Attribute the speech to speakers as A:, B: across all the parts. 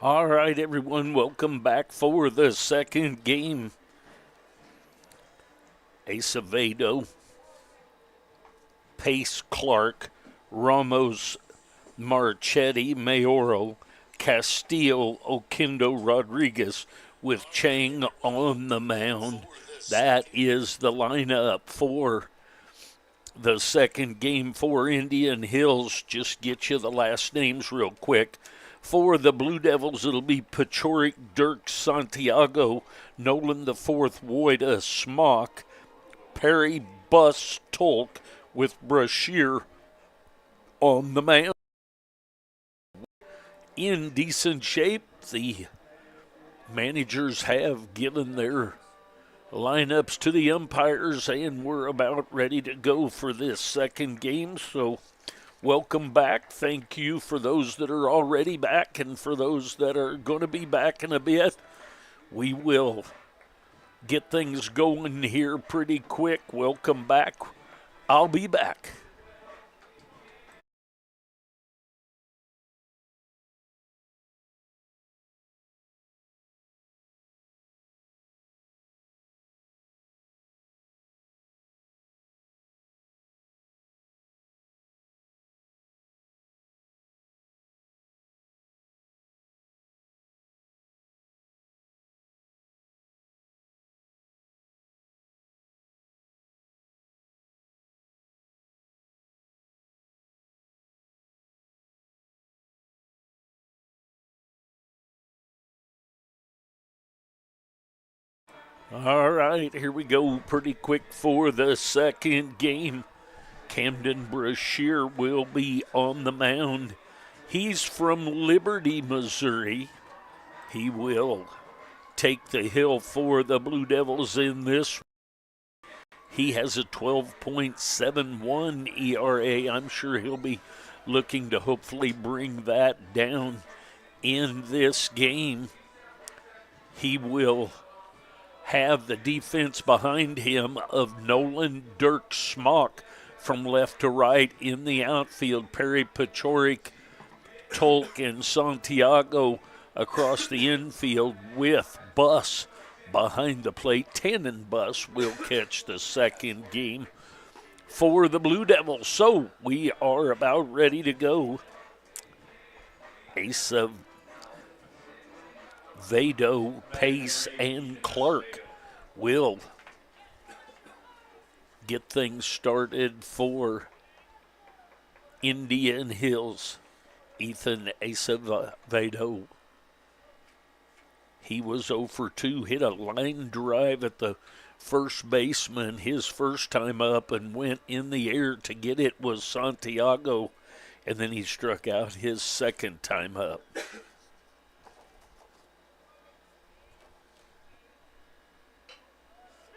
A: All right, everyone, welcome back for the second game. Acevedo, Pace, Clark, Ramos, Marchetti, Mayoral, Castillo, Oquendo, Rodriguez with Chang on the mound. That is the lineup for the second game for Indian Hills. Just get you the last names real quick. For the Blue Devils, it'll be Pachorik, Dirk, Santiago, Nolan the Fourth, Woida, Smock, Perry, Bus, Tolk with Brashear on the mound. In decent shape, the managers have given their lineups to the umpires, and we're about ready to go for this second game. So welcome back. Thank you for those that are already back and for those that are going to be back in a bit. We will get things going here pretty quick. Welcome back. I'll be back. All right, here we go pretty quick for the second game. Camden Brashear will be on the mound. He's from Liberty, Missouri. He will take the hill for the Blue Devils in this. He has a 12.71 ERA. I'm sure he'll be looking to hopefully bring that down in this game. He will have the defense behind him of Nolan, Dirk, Smock from left to right in the outfield. Perry, Pachorik, Tolk, and Santiago across the infield with Bus behind the plate. Tannen Bus will catch the second game for the Blue Devils. So we are about ready to go. Ace of Vado, Pace, and Clark will get things started for Indian Hills. Ethan Acevedo, he was 0 for 2, hit a line drive at the first baseman his first time up and went in the air to get it was Santiago, and then he struck out his second time up.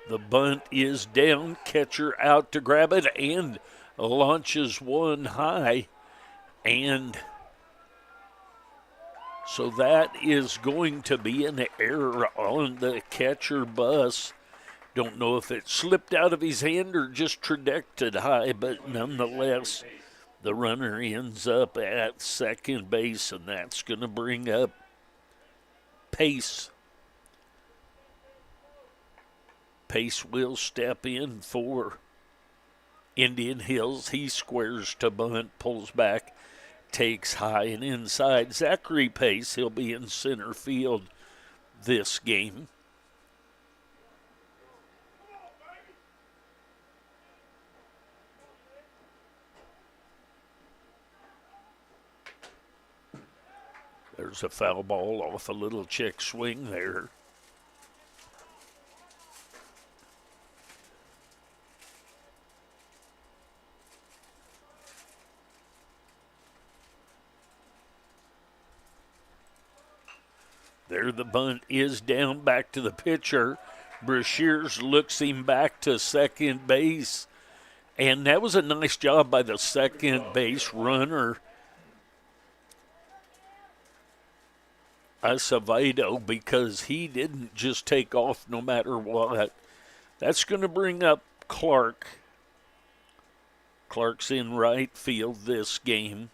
A: The bunt is down, catcher out to grab it and launches one high. And so that is going to be an error on the catcher Bus. Don't know if it slipped out of his hand or just trajected high, but nonetheless, the runner ends up at second base, and that's going to bring up Pace. Pace will step in for Indian Hills. He squares to bunt, pulls back, takes high and inside. Zachary Pace, he'll be in center field this game. There's a foul ball off a little check swing there. There the bunt is down back to the pitcher. Brashears looks him back to second base. And that was a nice job by the second base runner, Acevedo, because he didn't just take off no matter what. That's going to bring up Clark. Clark's in right field this game.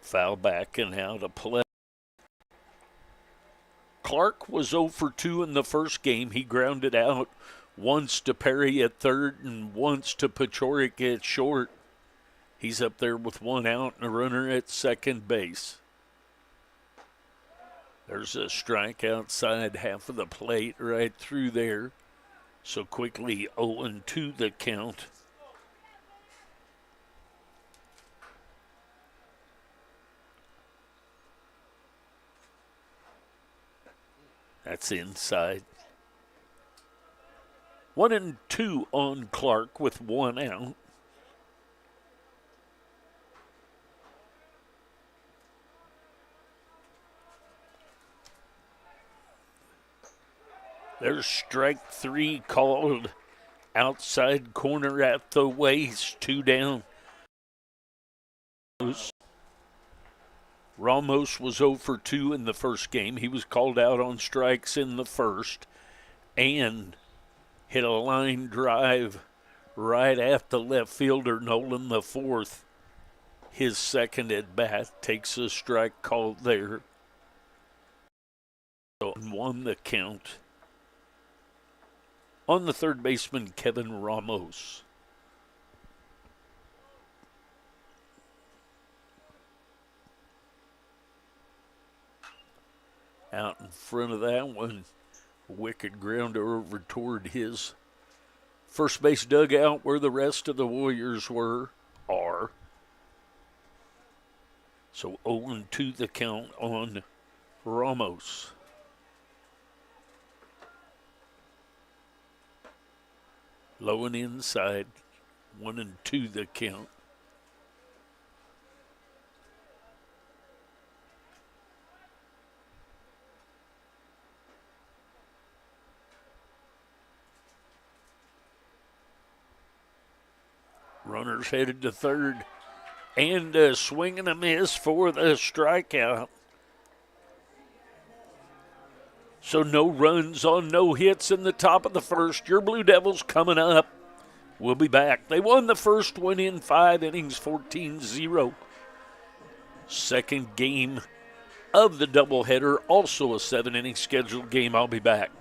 A: Foul back and out of play. Clark was 0 for 2 in the first game. He grounded out once to Perry at third and once to Pachorik at short. He's up there with one out and a runner at second base. There's a strike outside half of the plate right through there. So quickly 0-2 the count. That's inside. 1-2 on Clark with one out. There's strike three called outside corner at the waist, 2 down. Ramos was 0 for 2 in the first game. He was called out on strikes in the first and hit a line drive right at the left fielder, Nolan the fourth. His second at bat takes a strike called there. And won the count on the third baseman, Kevin Ramos. Out in front of that one, wicked grounder over toward his first base dugout where the rest of the Warriors are. So 0-2 the count on Ramos. Low and inside, 1-2 the count. Runners headed to third, and a swing and a miss for the strikeout. So no runs on no hits in the top of the first. Your Blue Devils coming up. We'll be back. They won the first one in 5 innings, 14-0. Second game of the doubleheader, also a 7-inning scheduled game. I'll be back.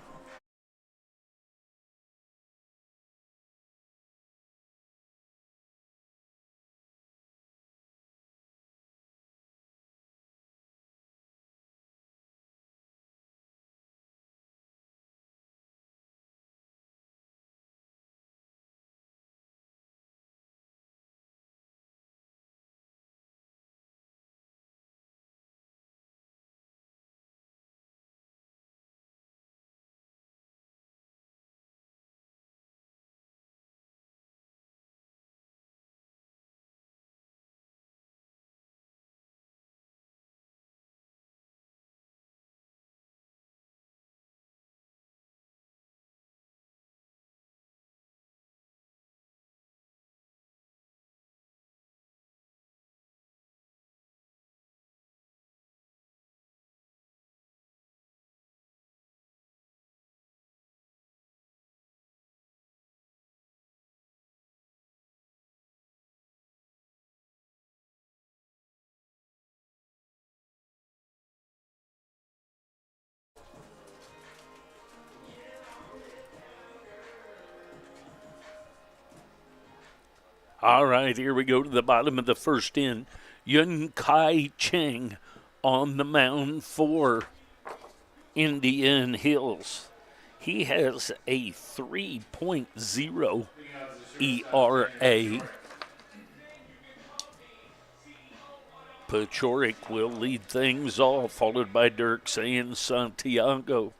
A: All right, here we go to the bottom of the first inning. Yun Kai Cheng on the mound for Indian Hills. He has a 3.0 ERA. Pachorik will lead things off, followed by Dirksey and Santiago.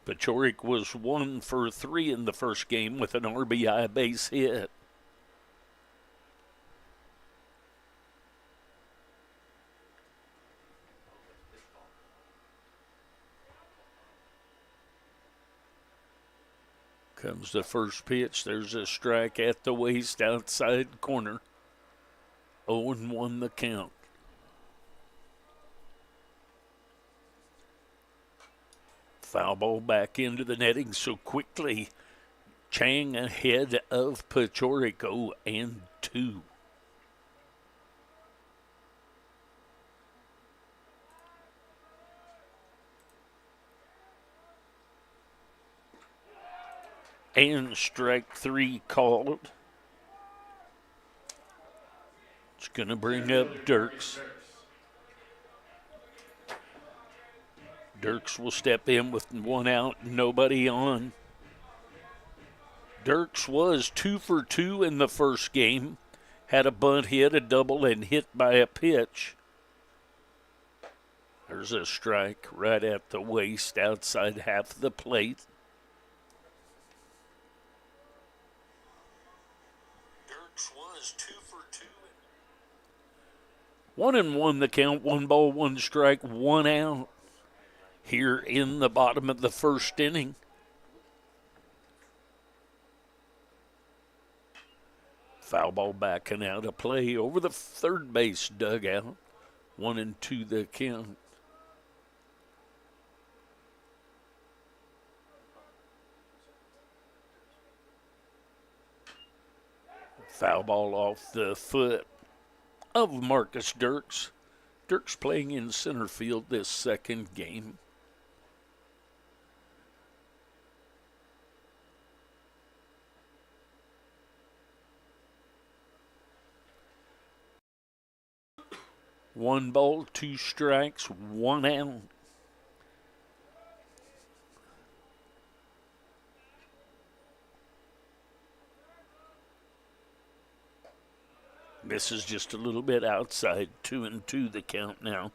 A: Pachorik was 1 for 3 in the first game with an RBI base hit. Comes the first pitch. There's a strike at the waist outside corner. 0-1 the count. Foul ball back into the netting so quickly. Chang ahead of Pachorico and 2. And strike 3 called. It's going to bring up Dirks. Dirks will step in with 1 out, nobody on. Dirks was 2 for 2 in the first game. Had a bunt hit, a double, and hit by a pitch. There's a strike right at the waist outside half the plate. Dirks was 2 for 2. 1-1 the count, 1 ball, 1 strike, 1 out here in the bottom of the first inning. Foul ball backing out of play over the third base dugout. 1-2 the count. Foul ball off the foot of Marcus Dirks. Dirks playing in center field this second game. One ball, 2 strikes, 1 out. This is just a little bit outside. 2-2 the count now.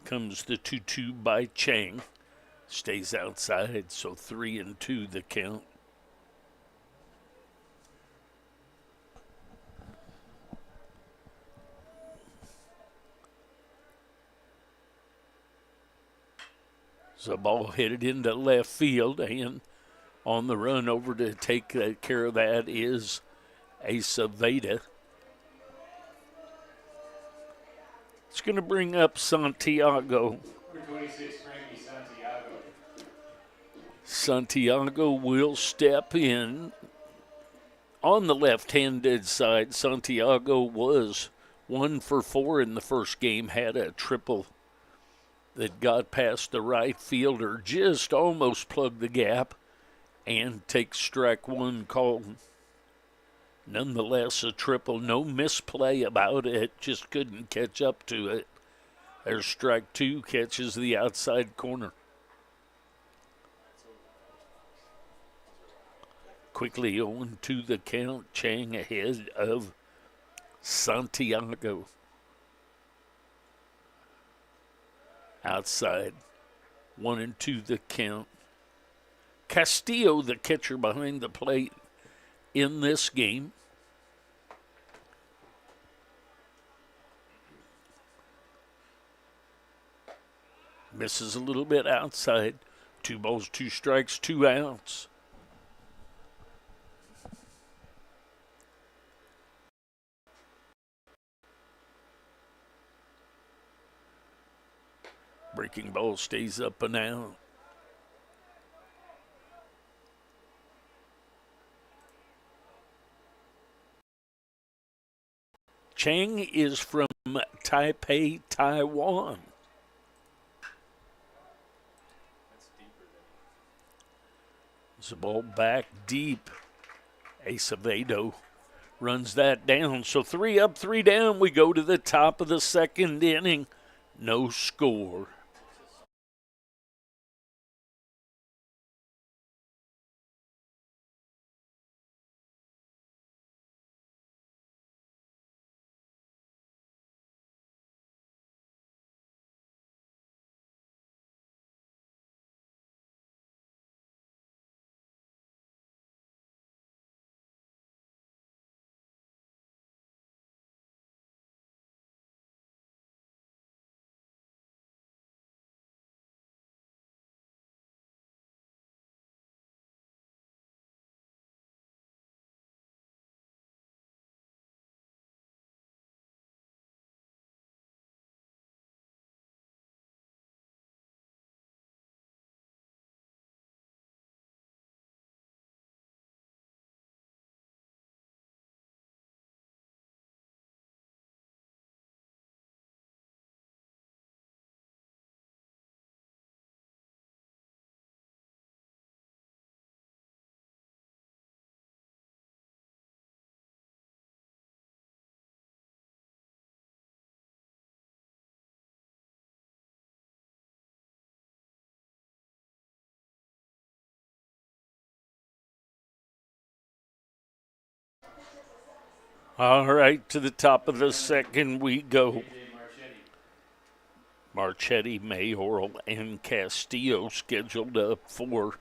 A: Comes the 2-2 by Chang. Stays outside, so 3-2 the count. The ball headed into left field, and on the run over to take care of that is Acevedo. It's going to bring up Santiago.
B: Number 26, Frankie Santiago.
A: Santiago will step in on the left-handed side. Santiago was 1 for 4 in the first game, had a triple that got past the right fielder, just almost plugged the gap, and takes strike 1 called. Nonetheless, a triple, no misplay about it, just couldn't catch up to it. There's strike 2, catches the outside corner. Quickly 0-2 the count, Chang ahead of Santiago. Outside, 1-2 the count. Castillo, the catcher behind the plate in this game. Misses a little bit outside. 2 balls, 2 strikes, 2 outs. Breaking ball stays up and out. Chang is from Taipei, Taiwan. There's a ball back deep. Acevedo runs that down. So 3 up, 3 down. We go to the top of the second inning. No score. All right, to the top of the second we go.
B: AJ Marchetti.
A: Marchetti, Mayoral, and Castillo scheduled up for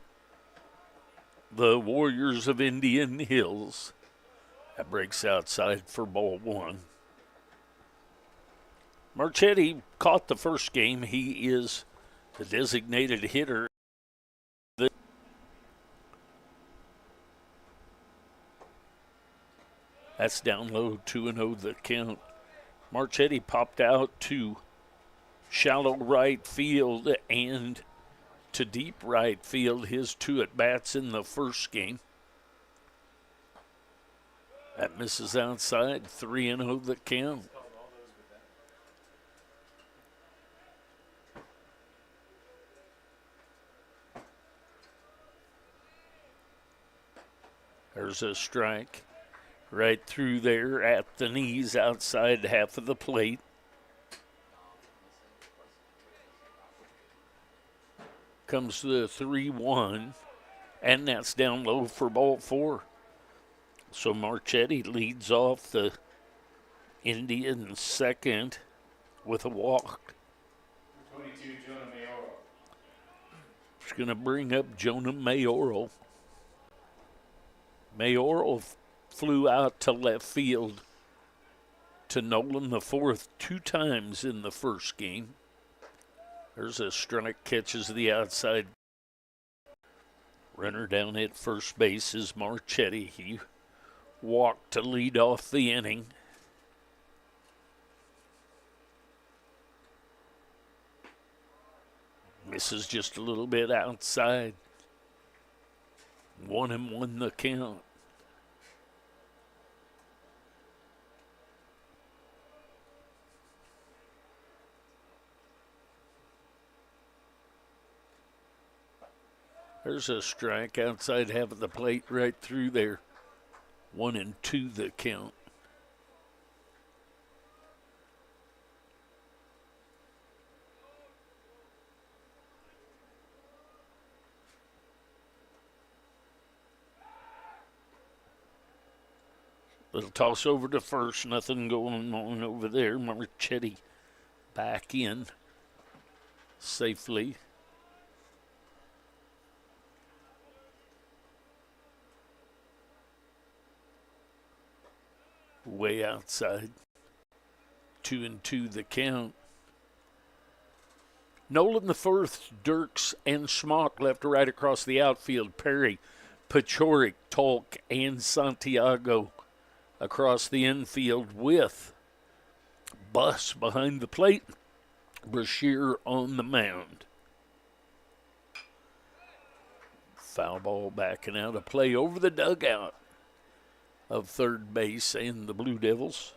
A: the Warriors of Indian Hills. That breaks outside for ball one. Marchetti caught the first game. He is the designated hitter. That's down low, 2-0 the count. Marchetti popped out to shallow right field and to deep right field, his 2 at-bats in the first game. That misses outside, 3-0 the count. There's a strike right through there at the knees outside half of the plate. Comes the 3-1, and that's down low for ball 4. So Marchetti leads off the Indian second with a walk.
B: 22, Jonah Mayoral.
A: It's going to bring up Jonah Mayoral. Mayoral flew out to left field to Nolan the fourth 2 times in the first game. There's a strike, catches the outside. Runner down at first base is Marchetti. He walked to lead off the inning. Misses just a little bit outside. 1-1 the count. There's a strike outside half of the plate right through there. 1-2 the count. Little toss over to first. Nothing going on over there. Marchetti back in safely. Way outside. 2-2 the count. Nolan the first, Dirks, and Smock left to right across the outfield. Perry, Pachorik, Tolk, and Santiago across the infield with Buss behind the plate. Brashear on the mound. Foul ball backing out of play over the dugout of third base and the Blue Devils.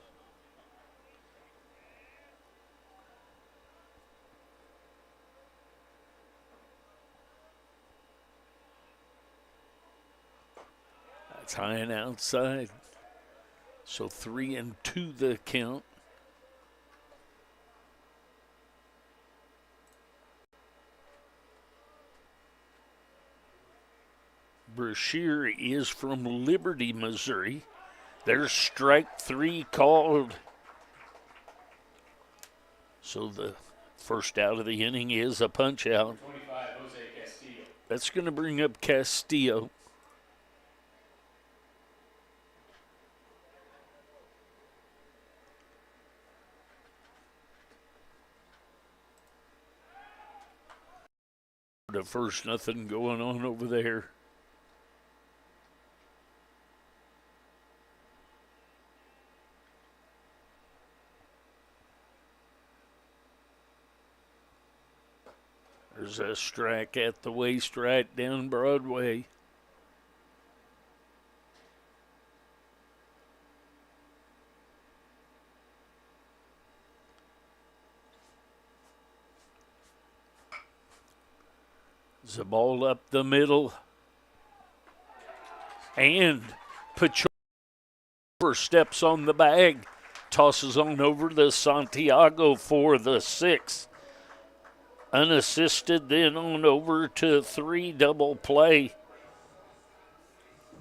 A: That's high and outside. So 3-2 the count. Brashear is from Liberty, Missouri. There's strike 3 called. So the first out of the inning is a punch out.
B: 25, Jose Castillo.
A: That's going to bring up Castillo. The first, nothing going on over there. There's a strike at the waist right down Broadway. There's a ball up the middle. And Pachour steps on the bag. Tosses on over to Santiago for the 6th. Unassisted, then on over to 3 double play.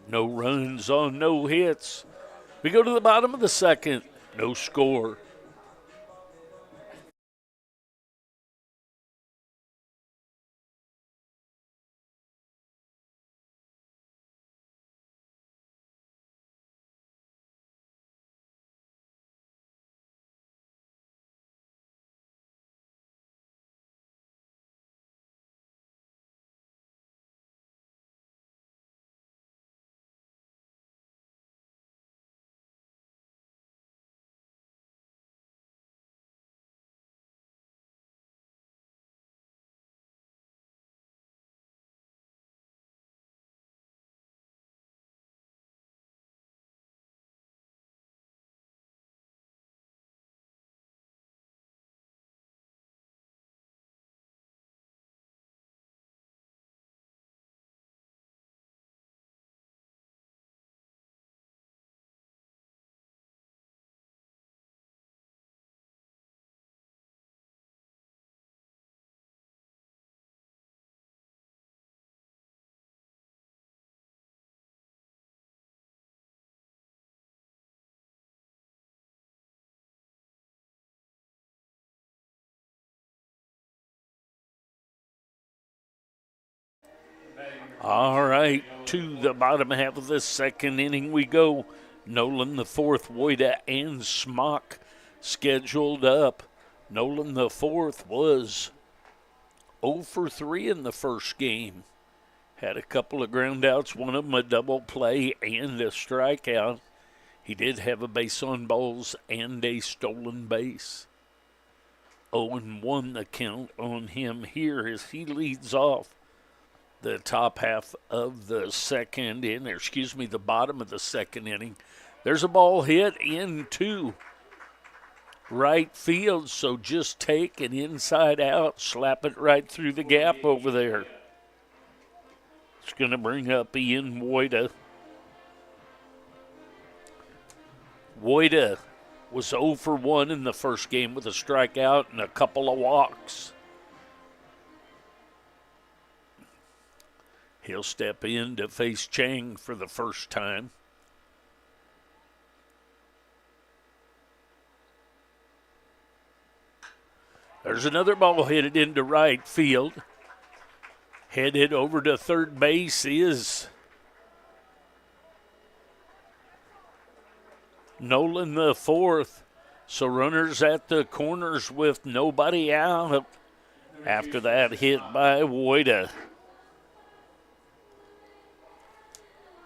A: No runs on no hits. We go to the bottom of the second. No score. All right, to the bottom half of the second inning we go. Nolan the fourth, Wojda and Smock scheduled up. Nolan the fourth was 0 for 3 in the first game. Had a couple of ground outs, one of them a double play and a strikeout. He did have a base on balls and a stolen base. 0-1 the count on him here as he leads off the top half of the second inning, the bottom of the second inning. There's a ball hit into right field, so just take an inside out, slap it right through the gap over there. It's going to bring up Ian Wojda. Wojda was 0 for 1 in the first game with a strikeout and a couple of walks. He'll step in to face Chang for the first time. There's another ball headed into right field. Headed over to third base is Nolan the fourth. So runners at the corners with nobody out after that hit by Wojda.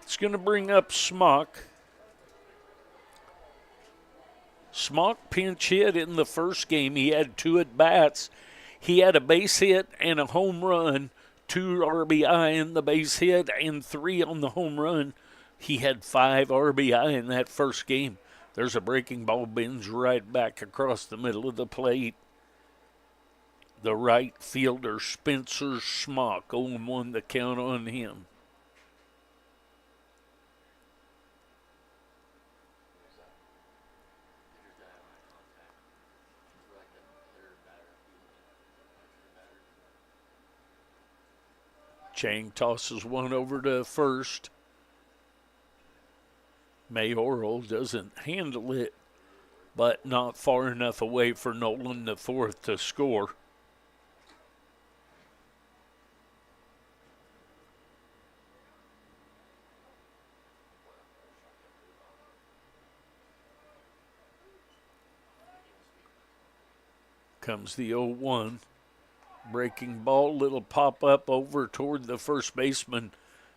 A: It's going to bring up Smock. Smock pinch hit in the first game. He had 2 at-bats. He had a base hit and a home run, 2 RBI in the base hit and 3 on the home run. He had 5 RBI in that first game. There's a breaking ball bends right back across the middle of the plate. The right fielder, Spencer Smock, 0-1 the count on him. Chang tosses one over to first. Mayoral doesn't handle it, but not far enough away for Nolan the fourth to score. Comes the 0-1. Breaking ball, little pop up over toward the first baseman.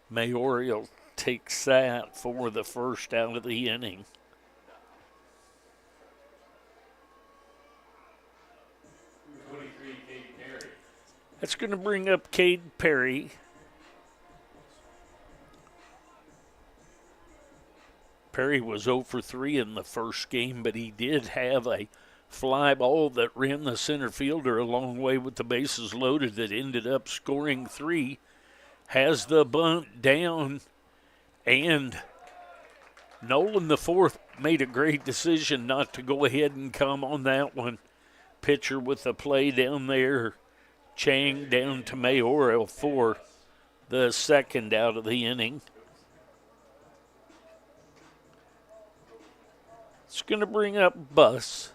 A: Mayoral takes that for the first out of the inning. That's going to bring up Cade Perry. Perry was 0 for 3 in the first game, but he did have a fly ball that ran the center fielder a long way with the bases loaded that ended up scoring 3. Has the bunt down, and Nolan the fourth made a great decision not to go ahead and come on that one. Pitcher with the play down there. Chang down to Mayoral for the second out of the inning. It's going to bring up Buss.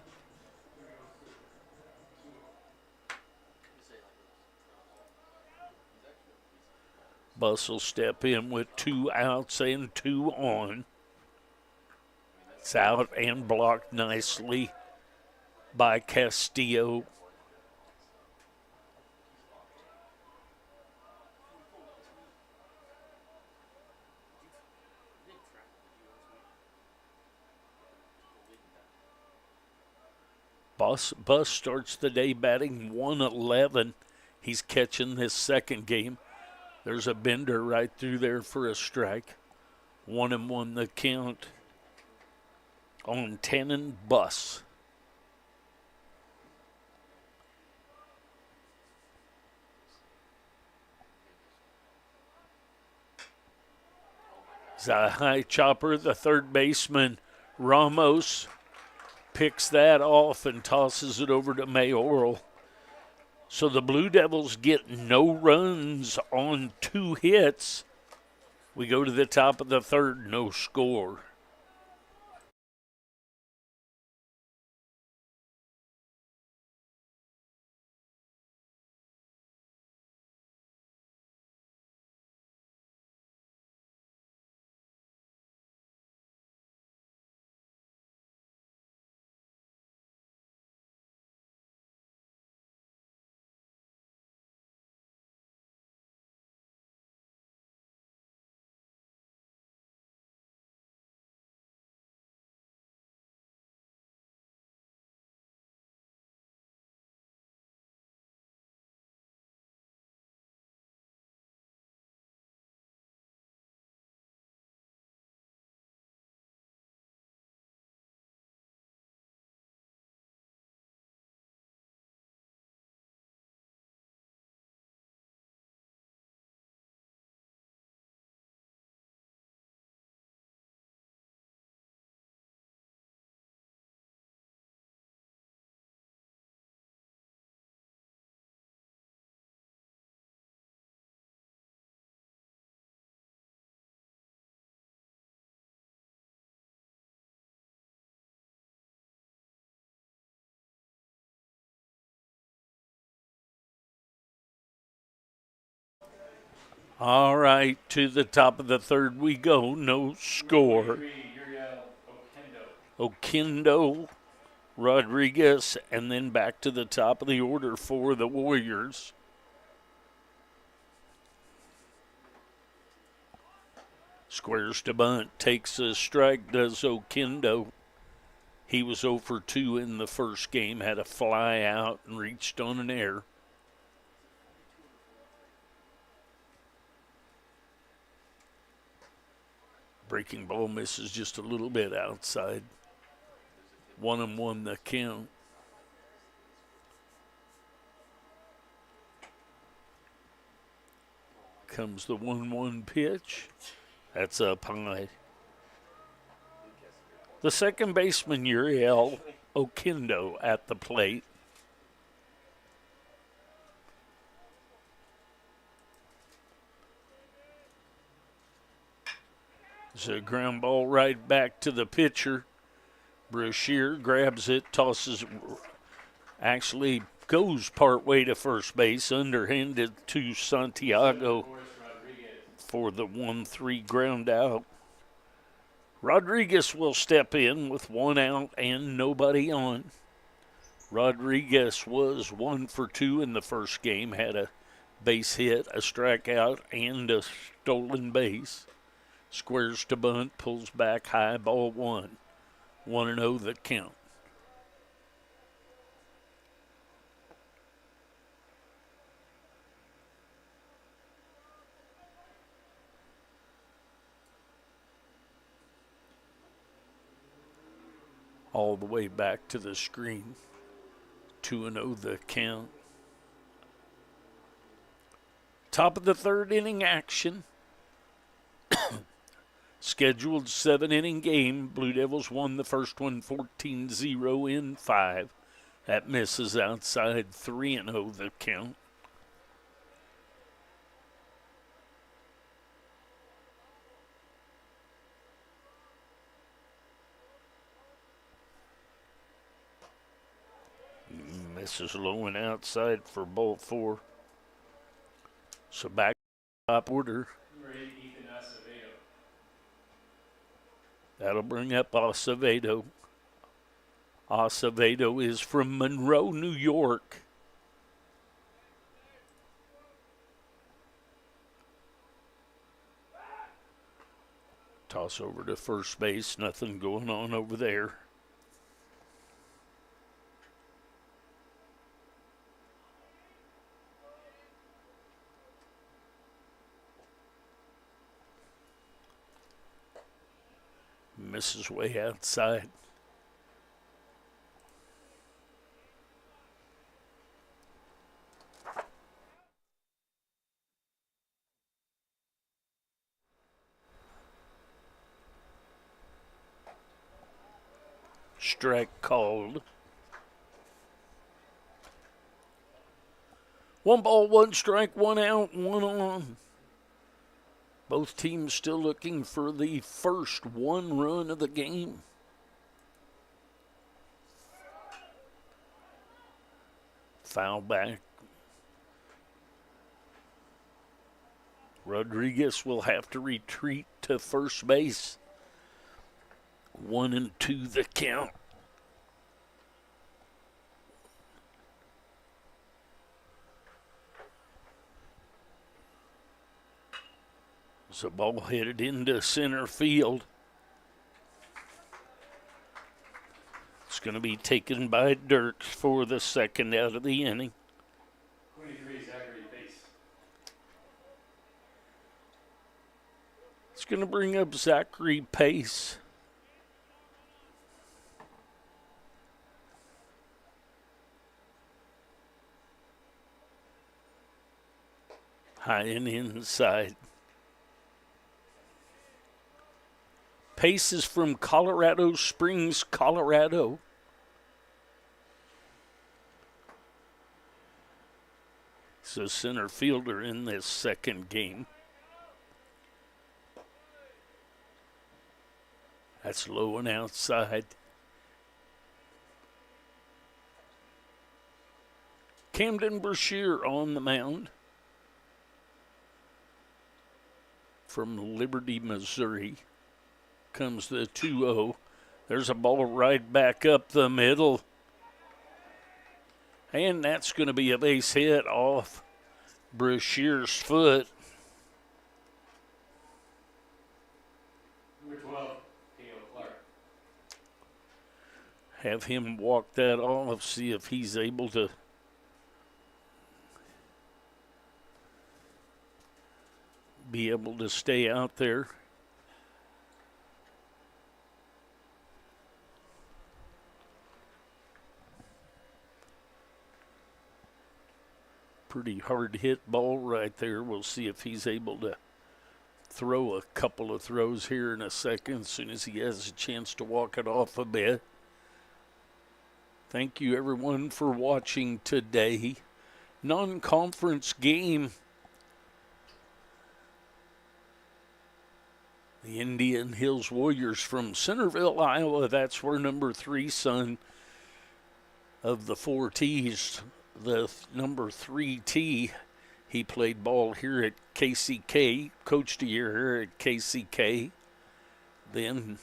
A: Buss will step in with 2 outs and 2 on. It's out and blocked nicely by Castillo. Buss starts the day batting 111. He's catching this second game. There's a bender right through there for a strike. 1-1 the count on Tannen Buss. It's a high chopper. The third baseman, Ramos, picks that off and tosses it over to Mayoral. So the Blue Devils get no runs on 2 hits. We go to the top of the third, no score. All right, to the top of the third we go. No score. Oquendo, Rodriguez, and then back to the top of the order for the Warriors. Squares to bunt, takes a strike, does Oquendo. He was 0 for 2 in the first game, had a fly out and reached on an error. Breaking ball misses just a little bit outside. 1-1 the count. Comes the 1-1 pitch. That's up high. The second baseman, Uriel Oquendo, at the plate. It's a ground ball right back to the pitcher. Brashear grabs it, tosses, actually goes part way to first base, underhanded to Santiago for the 1-3 ground out. Rodriguez will step in with 1 out and nobody on. Rodriguez was 1 for 2 in the first game, had a base hit, a strikeout, and a stolen base. Squares to bunt, pulls back high, ball 1. 1-0 the count. All the way back to the screen. 2-0 the count. Top of the third inning action. Scheduled 7-inning game. Blue Devils won the first one 14-0 in 5. That misses outside. 3-0 the count. This is low and outside for ball 4. So back top order.
B: Number 8, Ethan Acevedo.
A: That'll bring up Acevedo. Acevedo is from Monroe, New York. Toss over to first base. Nothing going on over there. Misses way outside. Strike called. 1 ball, 1 strike, 1 out, 1 on. Both teams still looking for the first 1 run of the game. Foul back. Rodriguez will have to retreat to first base. 1-2 the count. The ball headed into center field. It's going to be taken by Dirks for the second out of the inning.
B: 23, Zachary Pace.
A: It's going to bring up Zachary Pace. High and inside. Pace is from Colorado Springs, Colorado. He's a center fielder in this second game. That's low and outside. Camden Brashear on the mound. From Liberty, Missouri. Comes the 2-0. There's a ball right back up the middle. And that's going to be a base hit off Brashear's foot.
B: Number 12, Cale Clark.
A: Have him walk that off, see if he's able to stay out there. Pretty hard hit ball right there. We'll see if he's able to throw a couple of throws here in a second as soon as he has a chance to walk it off a bit. Thank you everyone for watching today. Non-conference game. The Indian Hills Warriors from Centerville, Iowa. That's where number 3 son of the 4 T's, the number 3 T, he played ball here at KCK, coached a year here at KCK. Then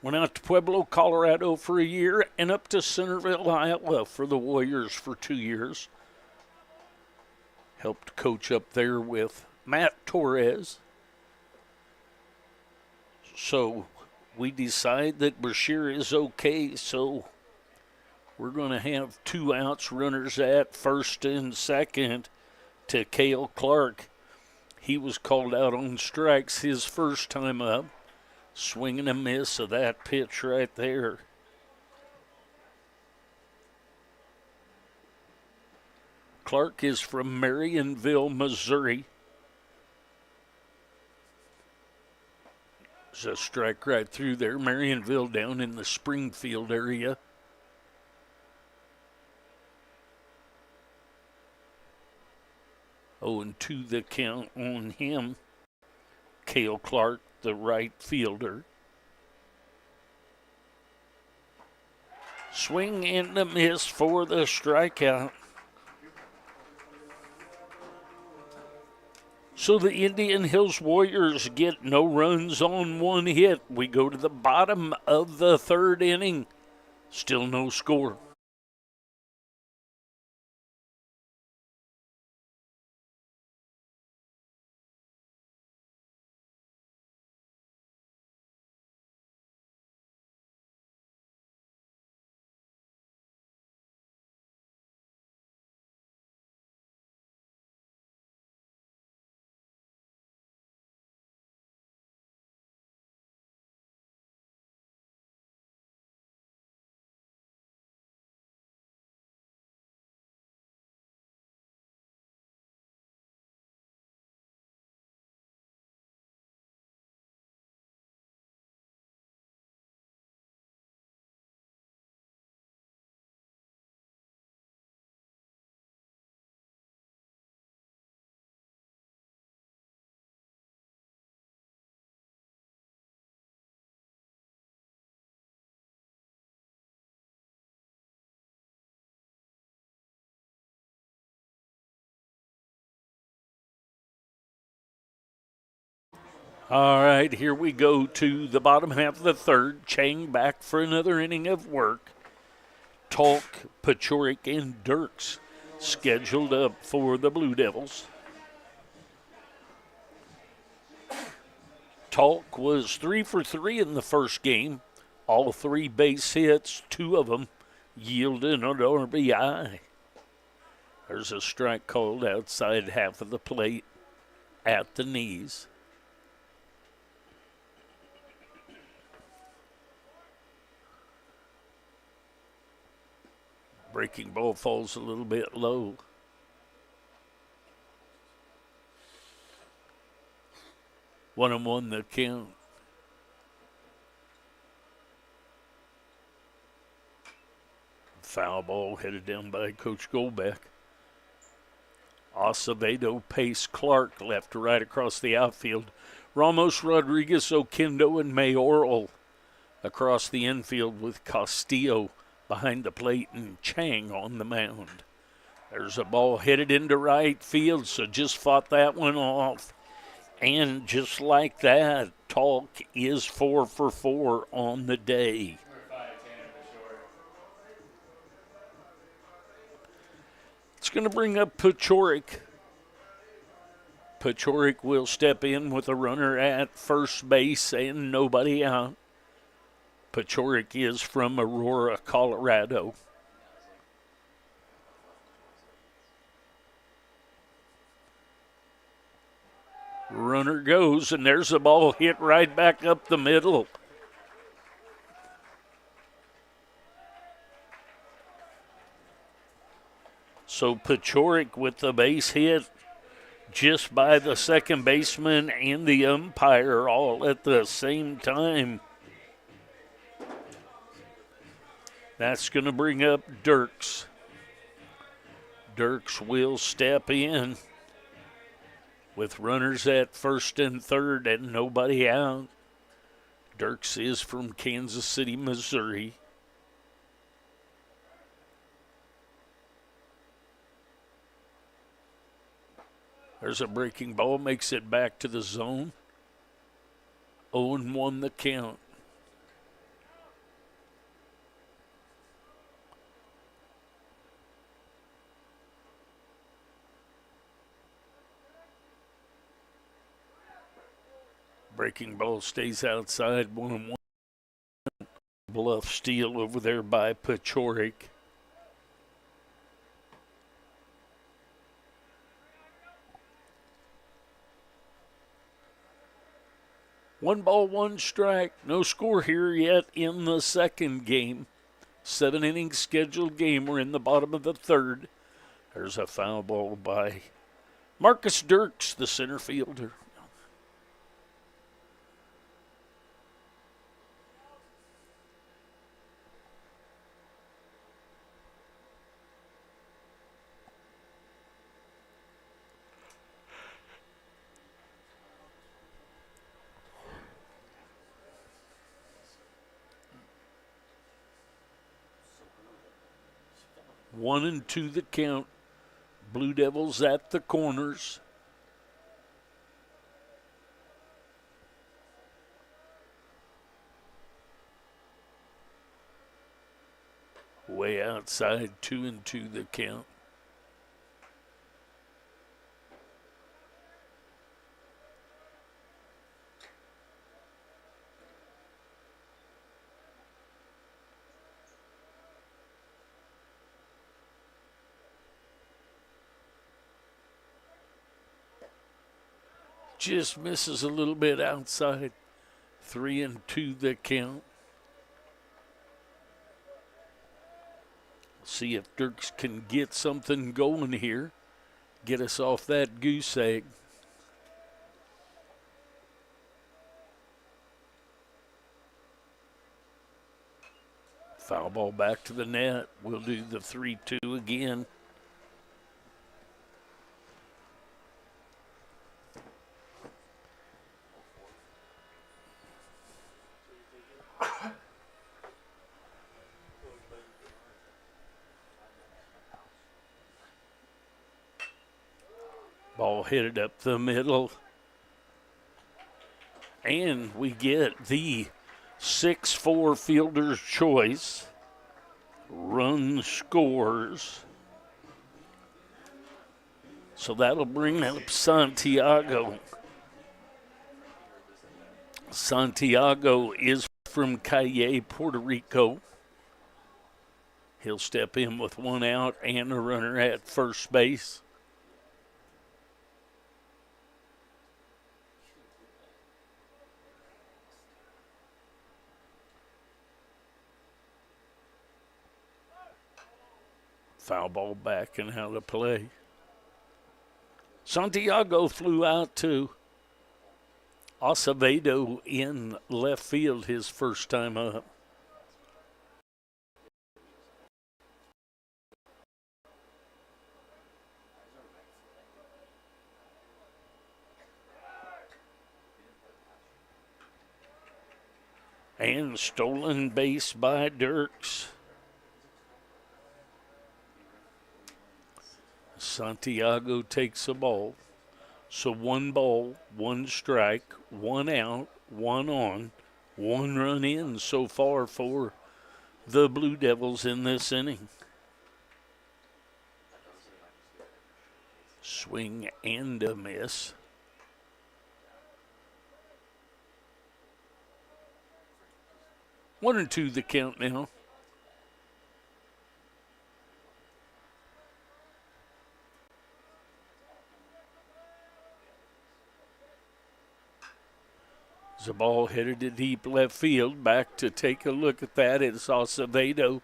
A: went out to Pueblo, Colorado for a year and up to Centerville, Iowa for the Warriors for 2 years. Helped coach up there with Matt Torres. So we decide that Brashear is okay, so we're going to have 2 outs, runners at first and second to Cale Clark. He was called out on strikes his first time up. Swing and a miss of that pitch right there. Clark is from Marionville, Missouri. There's a strike right through there. Marionville down in the Springfield area. Oh, and 2 the count on him. Cale Clark, the right fielder. Swing and a miss for the strikeout. So the Indian Hills Warriors get no runs on one hit. We go to the bottom of the third inning. Still no score. All right, here we go to the bottom half of the third. Chang back for another inning of work. Talk, Pachorik, and Dirks scheduled up for the Blue Devils. Talk was 3 for 3 in the first game. All 3 base hits, 2 of them yielded an RBI. There's a strike called outside half of the plate at the knees. Breaking ball falls a little bit low. One and one the count. Foul ball headed down by Coach Goldbeck. Acevedo, Pace, Clark left to right across the outfield. Ramos, Rodriguez, Oquendo, and Mayoral across the infield with Castillo behind the plate and Chang on the mound. There's a ball headed into right field, so just fought that one off. And just like that, Talk is 4 for 4 on the day. It's going to bring up Pachorik. Pachorik will step in with a runner at first base and nobody out. Pachorik is from Aurora, Colorado. Runner goes, and there's a ball hit right back up the middle. So Pachorik with the base hit just by the second baseman and the umpire all at the same time. That's going to bring up Dirks. Dirks will step in with runners at first and third and nobody out. Dirks is from Kansas City, Missouri. There's a breaking ball, makes it back to the zone. 0-1 the count. Breaking ball stays outside, 1-1. Bluff steal over there by Pachorik. One ball, one strike. No score here yet in the second game. 7-inning scheduled game. We're in the bottom of the third. There's a foul ball by Marcus Dirks, the center fielder. 1-2 the count. Blue Devils at the corners. Way outside, 2-2 the count. Just misses a little bit outside. 3-2 the count. See if Dirks can get something going here. Get us off that goose egg. Foul ball back to the net. We'll do the 3-2 again. Ball hit it up the middle. And we get the 6-4 fielder's choice. Run scores. So that'll bring up Santiago. Santiago is from Calle, Puerto Rico. He'll step in with one out and a runner at first base. Foul ball back and out of play. Santiago flew out to Acevedo in left field his first time up. And stolen base by Dirks. Santiago takes a ball. So 1 ball, 1 strike, 1 out, 1 on, 1 run in so far for the Blue Devils in this inning. Swing and a miss. One and two the count now. The ball headed to deep left field. Back to take a look at that is Acevedo.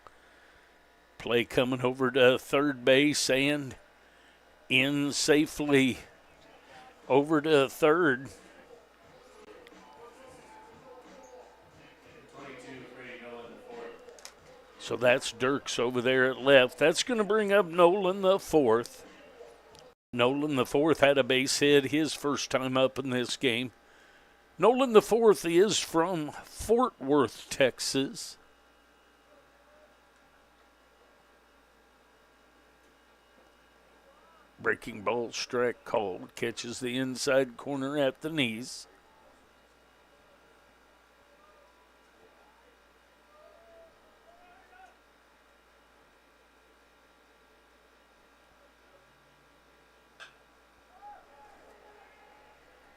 A: Play coming over to third base and in safely over to third.
B: 22 for Nolan the fourth.
A: So that's Dirks over there at left. That's going to bring up Nolan the fourth. Nolan the fourth had a base hit his first time up in this game. Nolan the fourth is from Fort Worth, Texas. Breaking ball strike called. Catches the inside corner at the knees.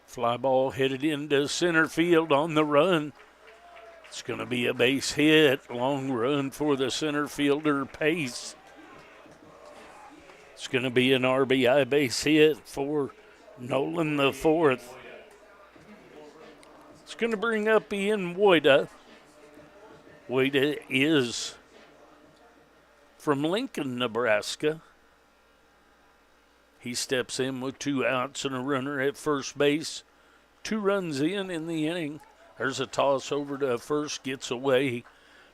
A: Fly ball headed into center field on the run. It's going to be a base hit. Long run for the center fielder, Pace. It's going to be an RBI base hit for Nolan the fourth. It's going to bring up Ian Woida. Woida is from Lincoln, Nebraska. He steps in with 2 outs and a runner at first base. 2 runs in the inning. There's a toss over to first, gets away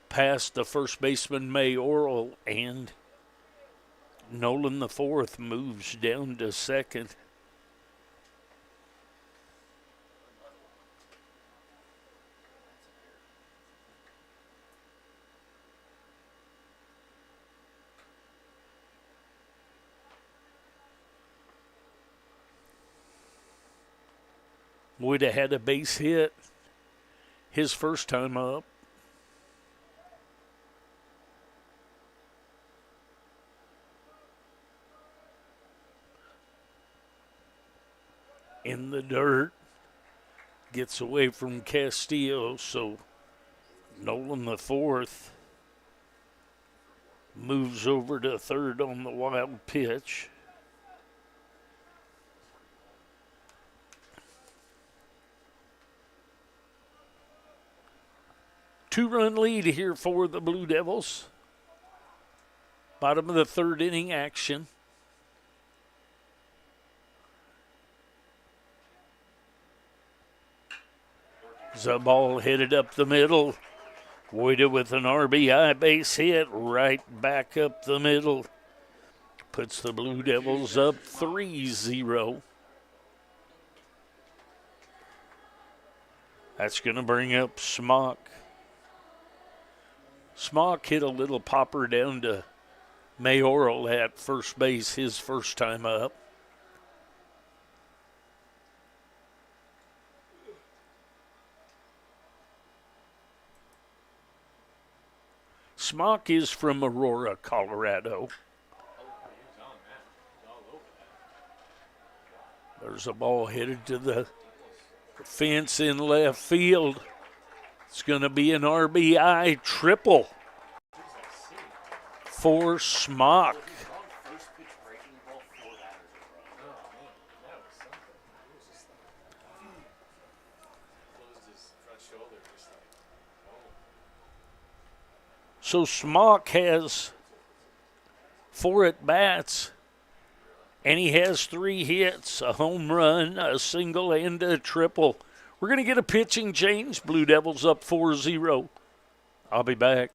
A: past the first baseman Mayoral, and Nolan the fourth moves down to second. would have had a base hit his first time up. In the dirt, gets away from Castillo, so Nolan the fourth moves over to third on the wild pitch. Two-run lead here for the Blue Devils. Bottom of the third inning action. The ball headed up the middle. Woida with an RBI base hit right back up the middle. Puts the Blue Devils up 3-0. That's going to bring up Smock. Smock hit a little popper down to Mayoral at first base his first time up. Smock is from Aurora, Colorado. There's a ball headed to the fence in left field. It's going to be an RBI triple for Smock. So Smock has 4 at-bats, and he has 3 hits, a home run, a single, and a triple. We're going to get a pitching change. Blue Devils up 4-0. I'll be back.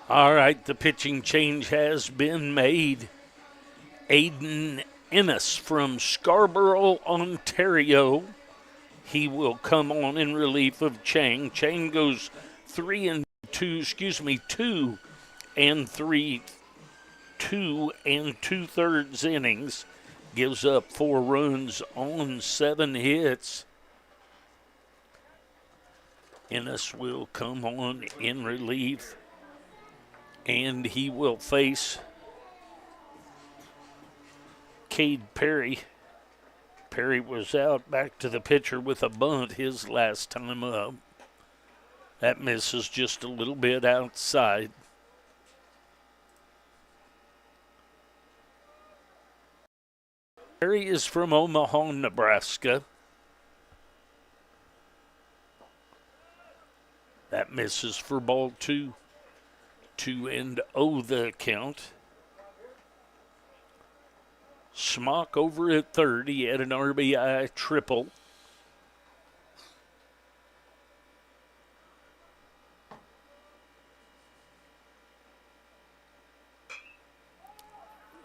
A: All right, the pitching change has been made. Aiden Ennis from Scarborough, Ontario. He will come on in relief of Chang. Chang goes 2 and 3, 2 2/3 innings. Gives up 4 runs on 7 hits. Ennis will come on in relief, and he will face Cade Perry. Perry was out back to the pitcher with a bunt his last time up. That misses just a little bit outside. Perry is from Omaha, Nebraska. That misses for ball 2. 2-0 the count. Smock over at third. He had an RBI triple.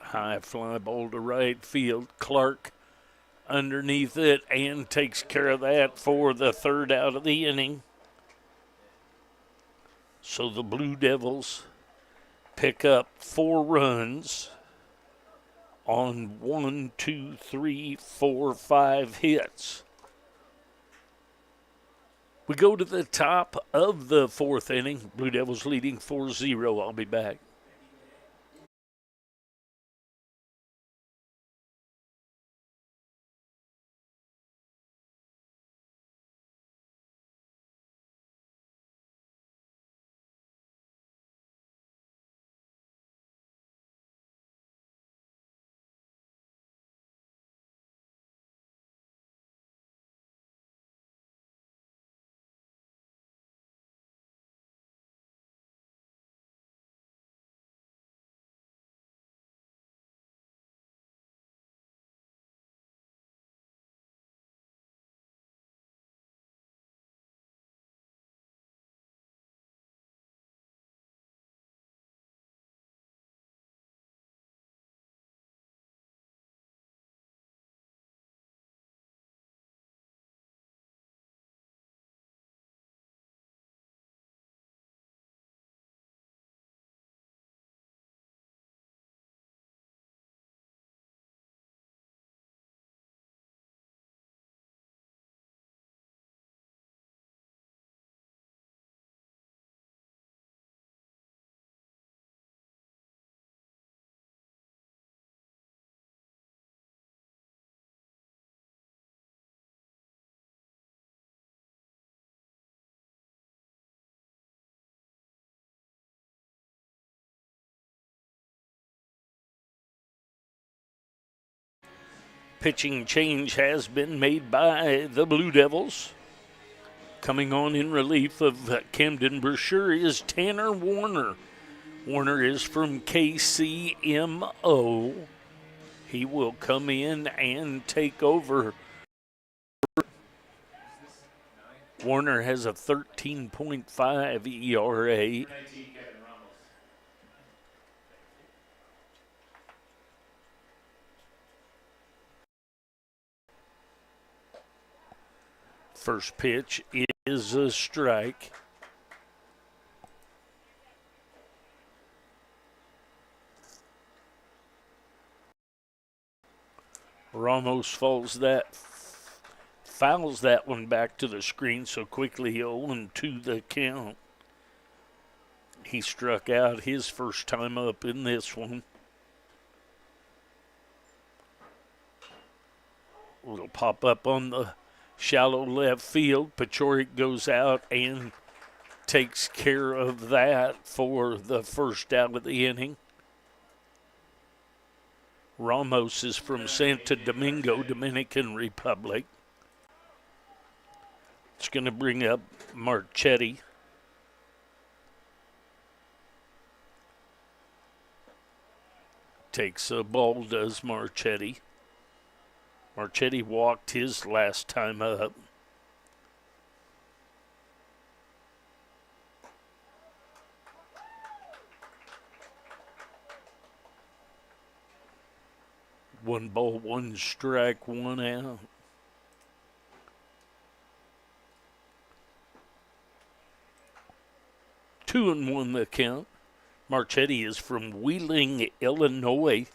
A: High fly ball to right field. Clark underneath it and takes care of that for the third out of the inning. So the Blue Devils pick up 4 runs on 1, 2, 3, 4, 5 hits. We go to the top of the 4th inning. Blue Devils leading 4-0. I'll be back. Pitching change has been made by the Blue Devils. Coming on in relief of Camden Brashear is Tanner Warner. Warner is from KCMO. He will come in and take over. Warner has a 13.5 ERA.
B: 19, Kevin Ramos.
A: First pitch is a strike. Ramos fouls that one back to the screen so quickly 0-2 the count. He struck out his first time up in this one. It'll pop up on the shallow left field. Pachorik goes out and takes care of that for the first out of the inning. Ramos is from Santo Domingo, Dominican Republic. It's going to bring up Marchetti. Takes a ball, does Marchetti. Marchetti walked his last time up. One ball, one strike, one out. Two and one the count. Marchetti is from Wheeling, Illinois.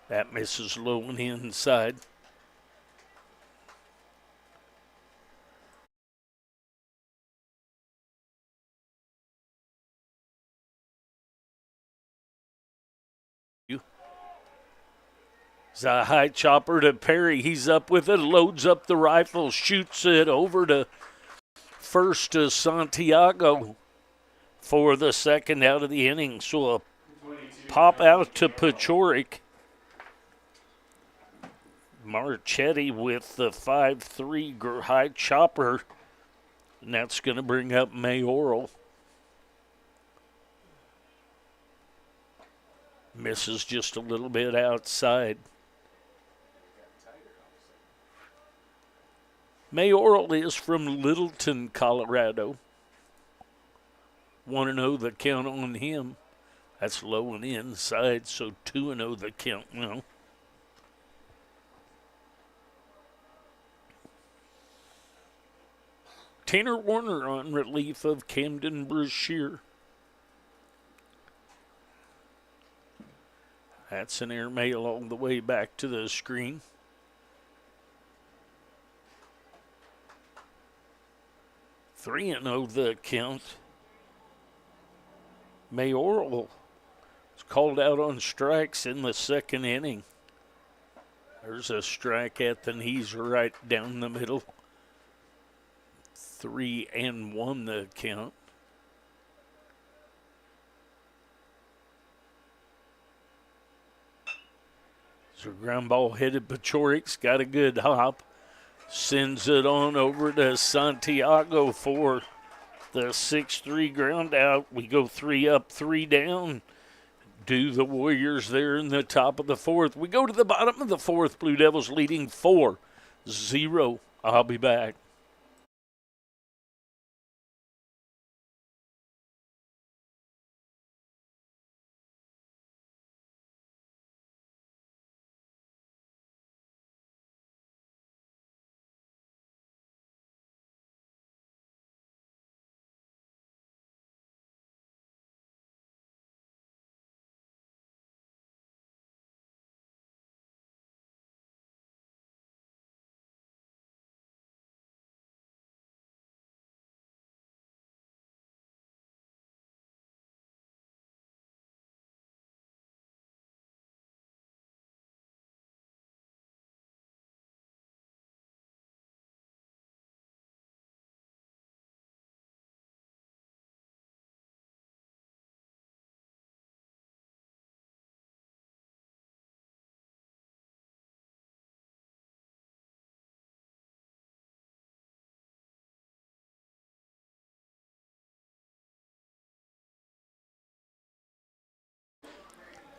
A: That misses low and inside. It's a high chopper to Perry. He's up with it, loads up the rifle, shoots it over to first to Santiago for the second out of the inning. So a pop out to Pachorik. Marchetti with the 5-3 high chopper, and that's going to bring up Mayoral. Misses just a little bit outside. Mayoral is from Littleton, Colorado. 1-0 the count on him. That's low and inside, so 2-0 the count now. Tanner Warner on relief of Camden Brashear. That's an airmail all the way back to the screen. Three and 0 the count. Mayoral was called out on strikes in the second inning. There's a strike at the knees right down the middle. 3-1 the count. So ground ball headed Pechorik's got a good hop. Sends it on over to Santiago for the 6-3 ground out. We go 3 up, 3 down. Do the Warriors there in the top of the fourth. We go to the bottom of the fourth. Blue Devils leading 4-0. I'll be back.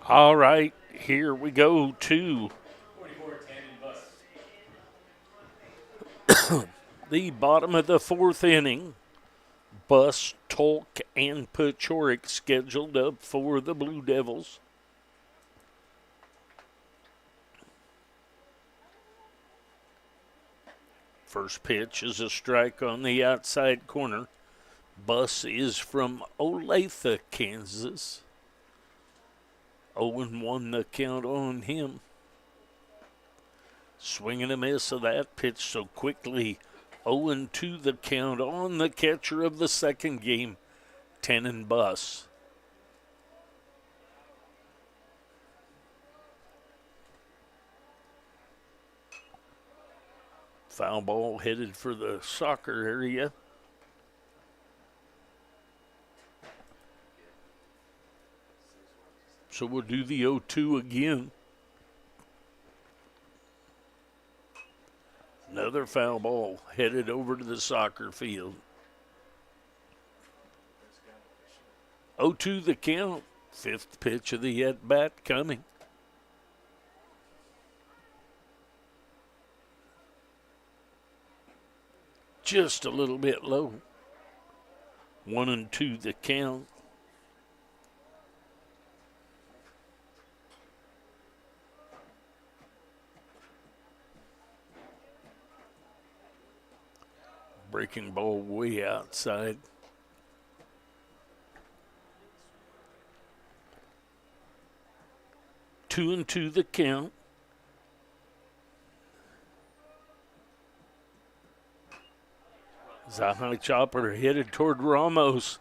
A: All right, here we go to
B: 44 Bus.
A: the bottom of the fourth inning. Bus, Tolk, and Pechorik scheduled up for the Blue Devils. First pitch is a strike on the outside corner. Bus is from Olathe, Kansas. 0-1 the count on him. Swing and a miss of that pitch so quickly. 0-2 the count on the catcher of the second game, Tannen Bus. Foul ball headed for the soccer area. So we'll do the 0-2 again. Another foul ball headed over to the soccer field. 0-2 the count. Fifth pitch of the at-bat coming. Just a little bit low. 1-2 the count. Breaking ball way outside. Two and two the count. High chopper headed toward Ramos.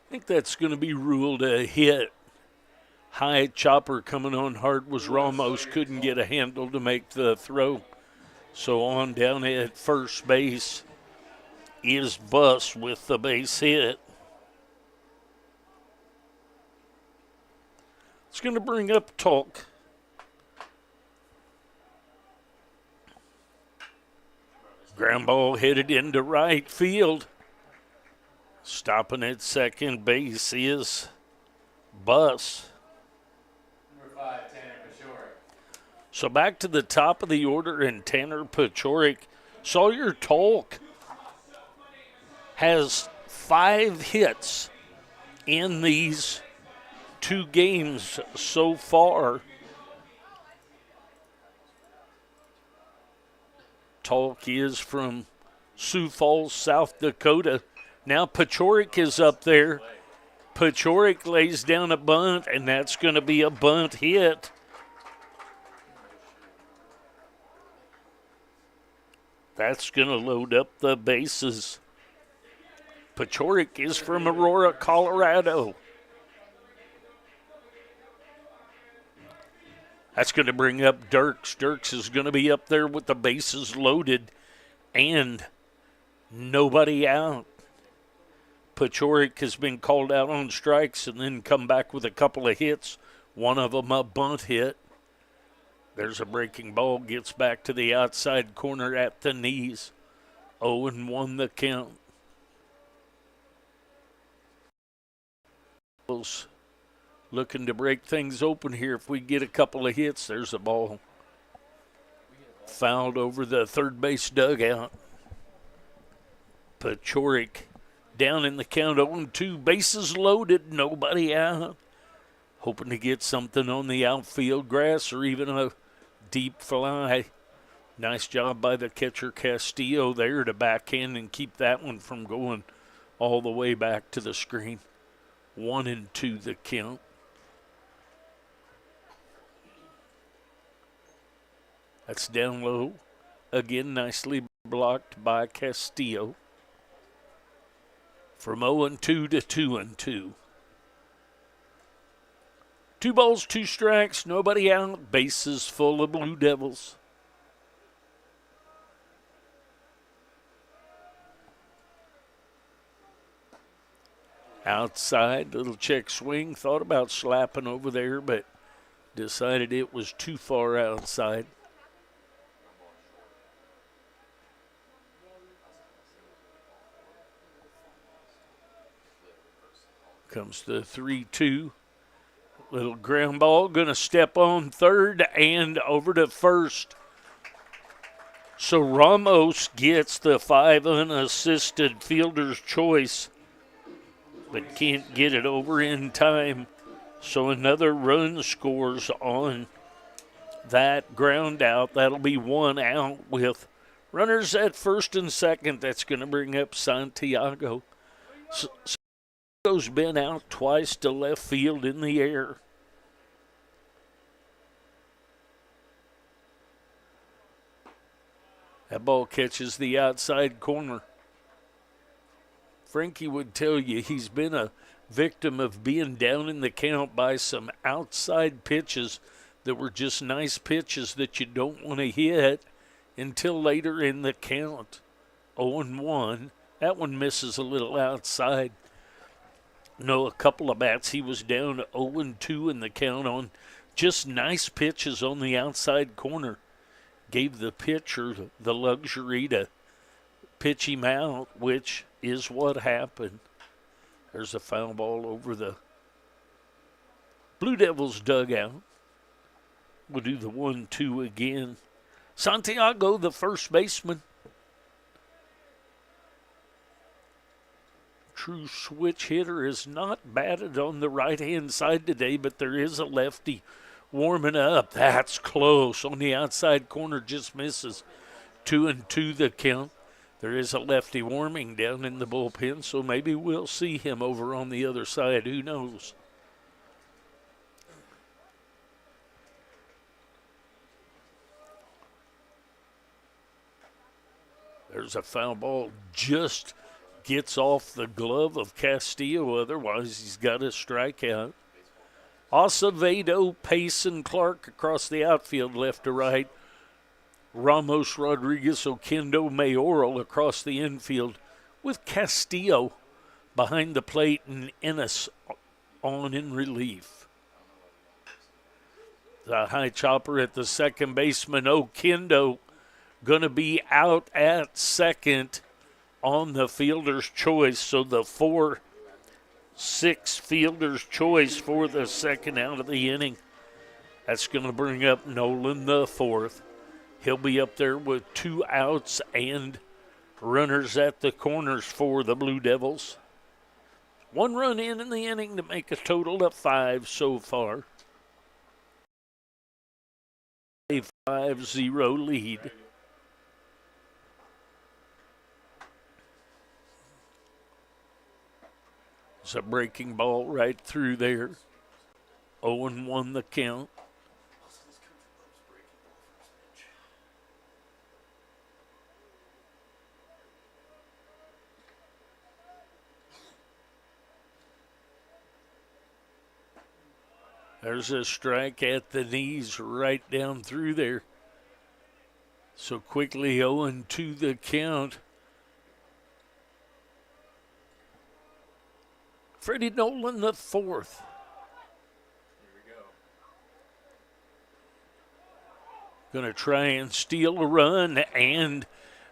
A: I think that's going to be ruled a hit. High chopper coming on hard was Ramos. Couldn't get a handle to make the throw. So on down at first base is Bus with the base hit. It's going to bring up Tolk. Ground ball headed into right field. Stopping at second base is Bus.
B: Number 5, Tanner Pechorek.
A: So back to the top of the order, and Tanner Pachorik. Sawyer Tolk has 5 hits in these 2 games so far. Tolk is from Sioux Falls, South Dakota. Now Pachorik is up there. Pachorik lays down a bunt, and that's going to be a bunt hit. That's going to load up the bases. Pachorik is from Aurora, Colorado. That's going to bring up Dirks. Dirks is going to be up there with the bases loaded and nobody out. Pachorik has been called out on strikes and then come back with a couple of hits, one of them a bunt hit. There's a breaking ball, gets back to the outside corner at the knees. 0-1 the count. Looking to break things open here. If we get a couple of hits, there's a ball. Fouled over the third base dugout. Pachorik down in the count, 0-2. Bases loaded, nobody out. Hoping to get something on the outfield grass or even a deep fly. Nice job by the catcher Castillo there to backhand and keep that one from going all the way back to the screen. 1-2 the count. That's down low. Again, nicely blocked by Castillo. From 0-2 to 2-2. 2 balls, 2 strikes, nobody out. Bases full of Blue Devils. Outside, little check swing. Thought about slapping over there, but decided it was too far outside. Comes the 3-2. Little ground ball, going to step on third and over to first. So Ramos gets the 5 unassisted fielder's choice, but can't get it over in time. So another run scores on that ground out. That'll be 1 out with runners at first and second. That's going to bring up Santiago. Santiago's been out twice to left field in the air. That ball catches the outside corner. Frankie would tell you he's been a victim of being down in the count by some outside pitches that were just nice pitches that you don't want to hit until later in the count. 0-1. That one misses a little outside. No, a couple of bats he was down 0-2 in the count on just nice pitches on the outside corner. Gave the pitcher the luxury to pitch him out, which is what happened. There's a foul ball over the Blue Devils dugout. We'll do the 1-2 again. Santiago, the first baseman. True switch hitter is not batted on the right-hand side today, but there is a lefty warming up. That's close. On the outside corner, just misses. 2-2 the count. There is a lefty warming down in the bullpen, so maybe we'll see him over on the other side. Who knows? There's a foul ball. Just gets off the glove of Castillo. Otherwise, he's got a strikeout. Acevedo, Payson, Clark across the outfield, left to right. Ramos, Rodriguez, Oquendo, Mayoral across the infield with Castillo behind the plate and Ennis on in relief. The high chopper at the second baseman, Oquendo, going to be out at second on the fielder's choice. So the 4-6 fielder's choice for the second out of the inning. That's going to bring up Nolan the fourth. He'll be up there with 2 outs and runners at the corners for the Blue Devils. 1 run in the inning to make a total of 5 so far. A 5-0 lead. It's a breaking ball right through there. 0-1 the count. There's a strike at the knees right down through there. So quickly 0-2 the count. Freddie Nolan the fourth. Going to try and steal a run, and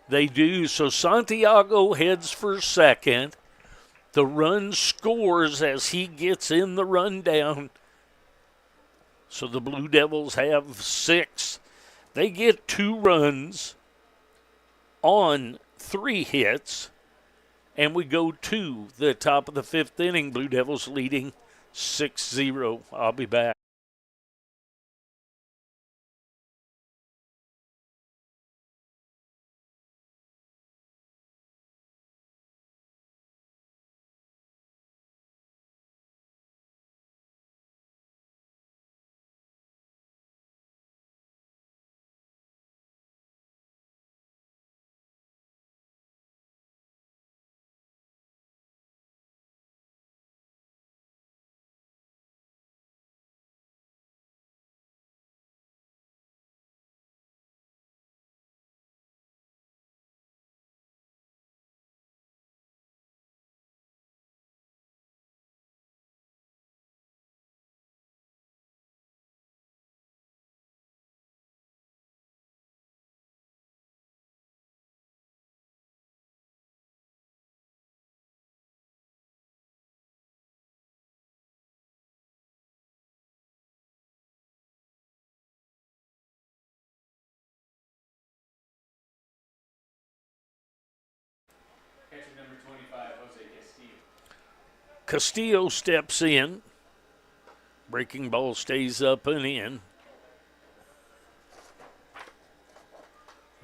A: they do. So Santiago heads for second. The run scores as he gets in the rundown. So the Blue Devils have 6. They get 2 runs on 3 hits. And we go to the top of the 5th inning. Blue Devils leading 6-0. I'll be back.
B: Catcher number 25, Jose Castillo.
A: Castillo steps in. Breaking ball stays up and in.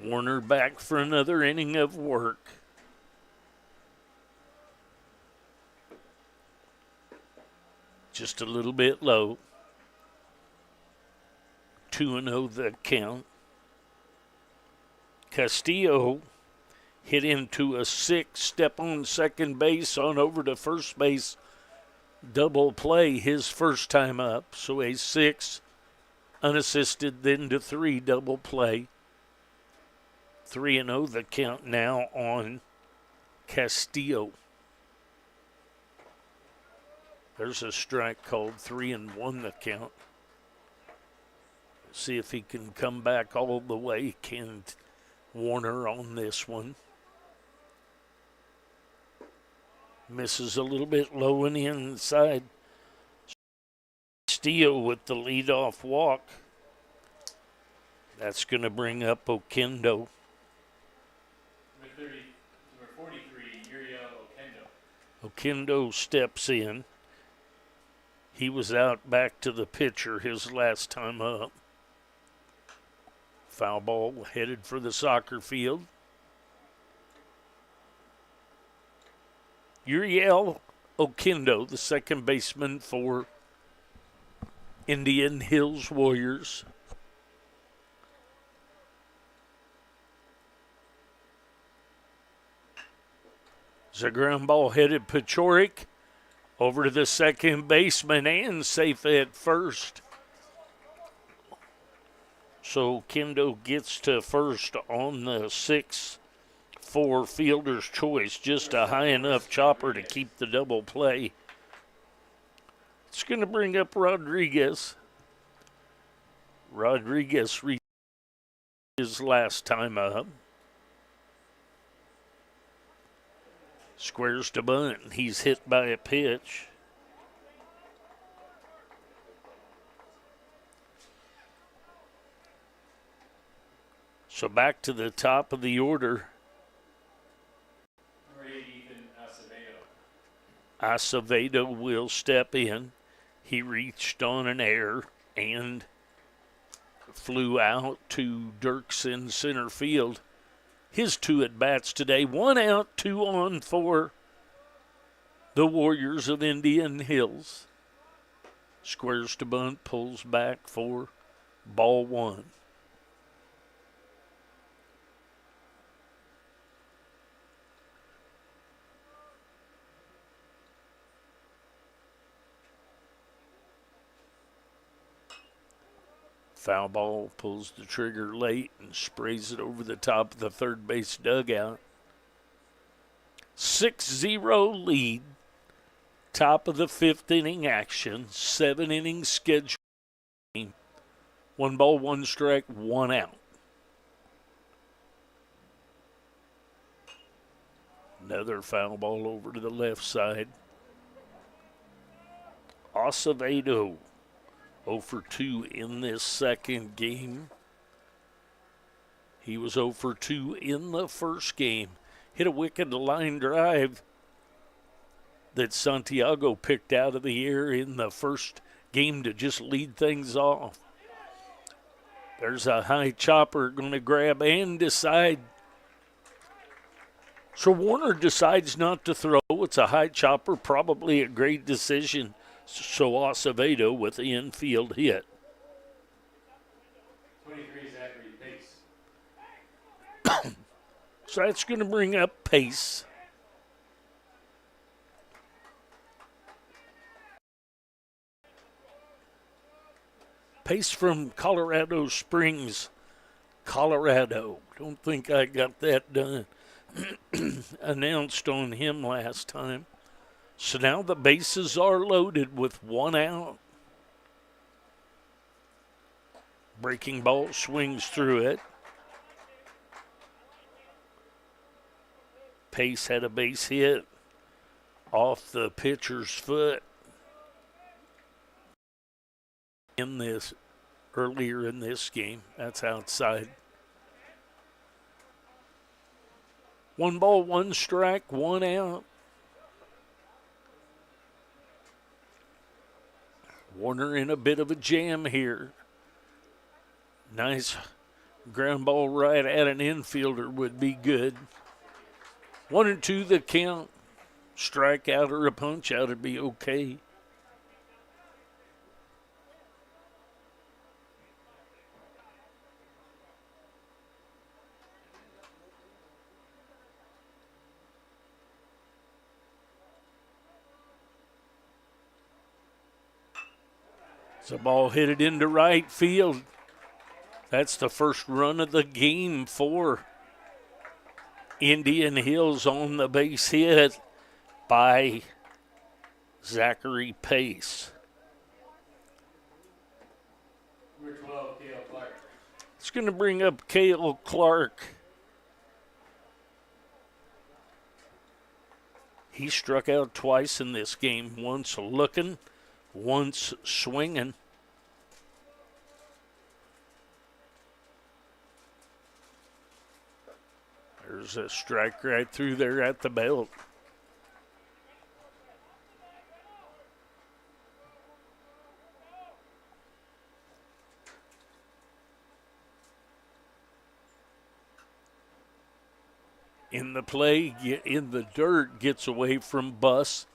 A: Warner back for another inning of work. Just a little bit low. 2-0 the count. Castillo hit into a 6, step on second base, on over to first base, double play his first time up. So a 6 unassisted, then to 3 double play. 3-0 the count now on Castillo. There's a strike called 3-1 the count. See if he can come back all the way. Can Warner on this one. Misses a little bit low and inside. Castillo with the leadoff walk. That's going to bring up Oquendo.
B: Number 43, Uriel Oquendo.
A: Oquendo steps in. He was out back to the pitcher his last time up. Foul ball headed for the soccer field. Uriel Oquendo, the second baseman for Indian Hills Warriors. There's a ground ball headed Pachorik over to the second baseman and safe at first. So Kendo gets to first on the 6-4 fielder's choice. Just a high enough chopper to keep the double play. It's going to bring up Rodriguez. Rodriguez his last time up. Squares to bunt. He's hit by a pitch. So back to the top of the order.
B: Number 8, Ethan Acevedo.
A: Acevedo will step in. He reached on an error and flew out to Dirks in center field. His 2 at-bats today, 1 out, 2 on for the Warriors of Indian Hills. Squares to bunt, pulls back for ball 1. Foul ball, pulls the trigger late and sprays it over the top of the third base dugout. 6-0 lead. Top of the 5th inning action. 7 innings scheduled. 1 ball, 1 strike, 1 out. Another foul ball over to the left side. Acevedo 0 for 2 in this second game. He was 0 for 2 in the first game. Hit a wicked line drive that Santiago picked out of the air in the first game to just lead things off. There's a high chopper going to grab and decide. So Warner decides not to throw. It's a high chopper, probably a great decision. So Acevedo with the infield hit.
B: 23, Zachary Pace.
A: So that's going to bring up Pace. Pace from Colorado Springs, Colorado. Don't think I got that done. Announced on him last time. So now the bases are loaded with 1 out. Breaking ball swings through it. Pace had a base hit off the pitcher's foot in this earlier in this game. That's outside. 1 ball, 1 strike, 1 out. Warner in a bit of a jam here. Nice ground ball right at an infielder would be good. 1-2 the count. Strikeout or a punch out would be okay. The ball hit it into right field. That's the first run of the game for Indian Hills on the base hit by Zachary Pace.
B: Number 12, Cale Clark.
A: It's going to bring up Cale Clark. He struck out twice in this game, once looking, once swinging. There's a strike right through there at the belt. In the play, in the dirt, gets away from Buss.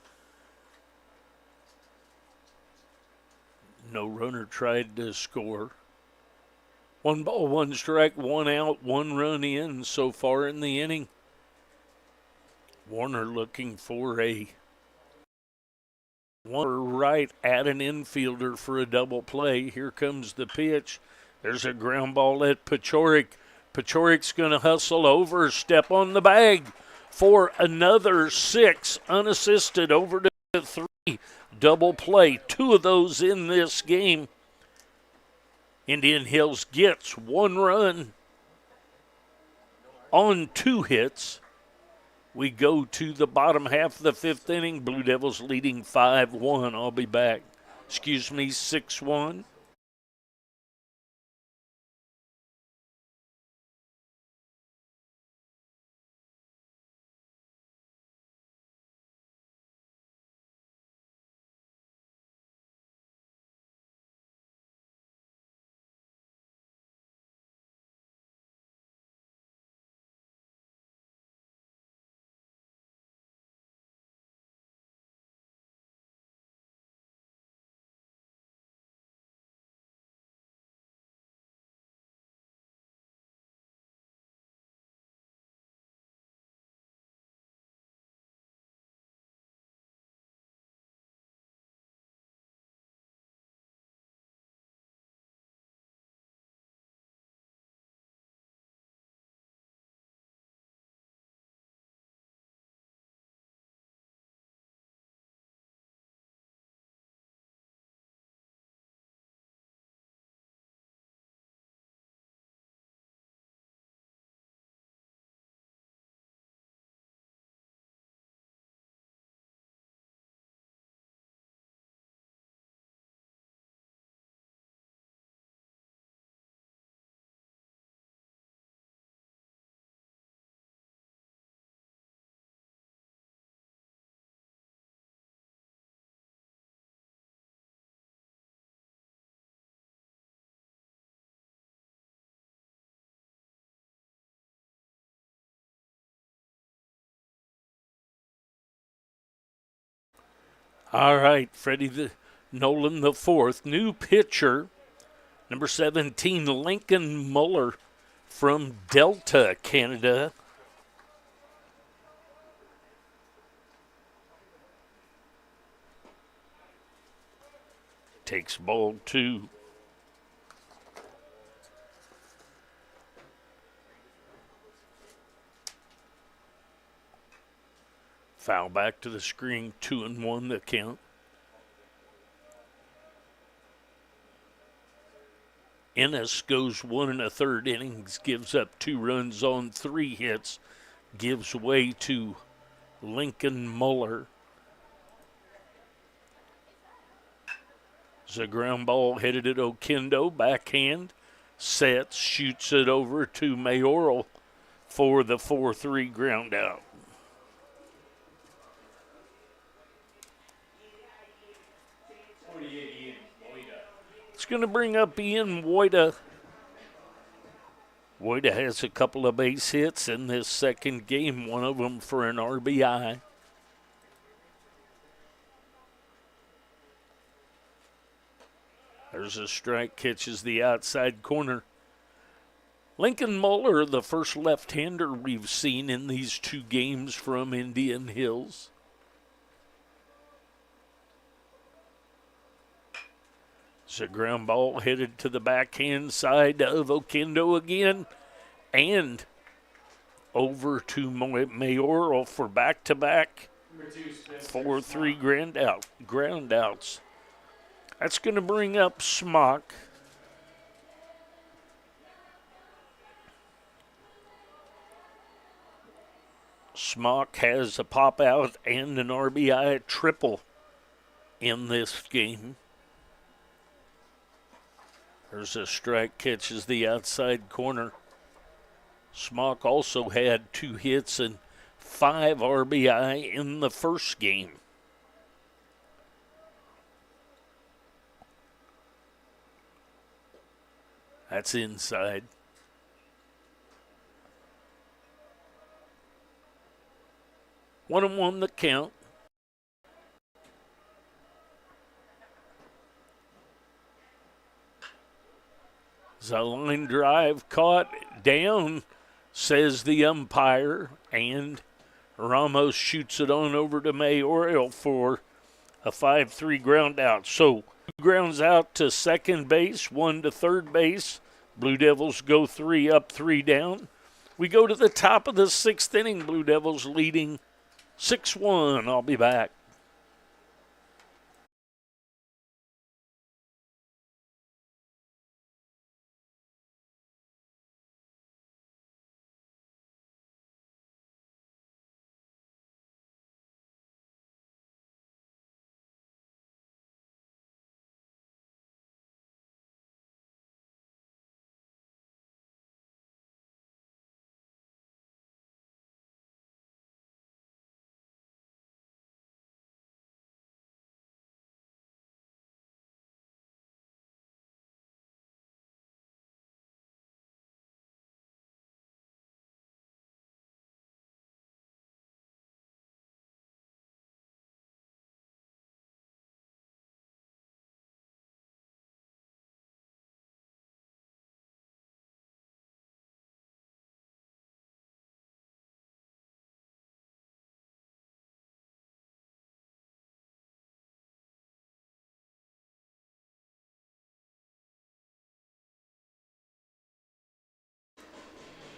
A: No runner tried to score. 1 ball, 1 strike, 1 out, 1 run in so far in the inning. Warner looking for a one right at an infielder for a double play. Here comes the pitch. There's a ground ball at Pachorik. Pachorik's going to hustle over, step on the bag for another 6 unassisted over to 3. Double play. 2 of those in this game. Indian Hills gets 1 run on 2 hits. We go to the bottom half of the 5th inning. Blue Devils leading 5-1. I'll be back. 6-1. All right, Freddie Nolan the fourth. New pitcher, number 17, Lincoln Muller from Delta, Canada. Takes ball 2. Foul back to the screen, 2-1 the count. Ennis goes 1 1/3 innings, gives up 2 runs on 3 hits, gives way to Lincoln Muller. It's a ground ball headed at Oquendo, backhand, sets, shoots it over to Mayoral for the 4-3 ground out. It's going to bring up Ian Wojda. Wojda has a couple of base hits in this second game, one of them for an RBI. There's a strike, catches the outside corner. Lincoln Muller, the first left-hander we've seen in these 2 games from Indian Hills. It's a ground ball headed to the backhand side of Oquendo again. And over to Mayoral for back-to-back 4-3 ground outs. That's going to bring up Smock. Smock has a pop out and an RBI triple in this game. There's a strike, catches the outside corner. Smock also had 2 hits and 5 RBI in the first game. That's inside. One and one the count. It's a line drive caught down, says the umpire, and Ramos shoots it on over to Mayoral for a 5-3 ground out. So 2 grounds out to second base, 1 to third base. Blue Devils go 3 up, 3 down. We go to the top of the 6th inning. Blue Devils leading 6-1. I'll be back.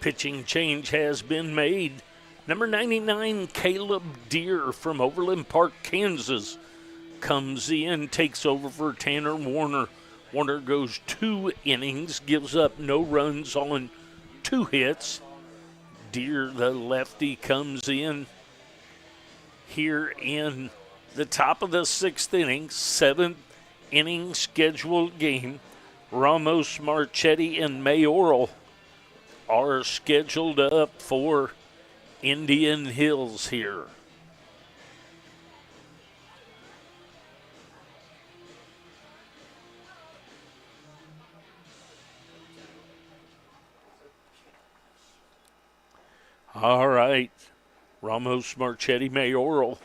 A: Pitching change has been made. Number 99, Caleb Deere from Overland Park, Kansas, comes in, takes over for Tanner Warner. Warner goes 2 innings, gives up no runs on 2 hits. Deere, the lefty, comes in here in the top of the 6th inning, 7th inning scheduled game. Ramos, Marchetti, and Mayoral are scheduled up for Indian Hills here. All right. Ramos, Marchetti, Mayoral.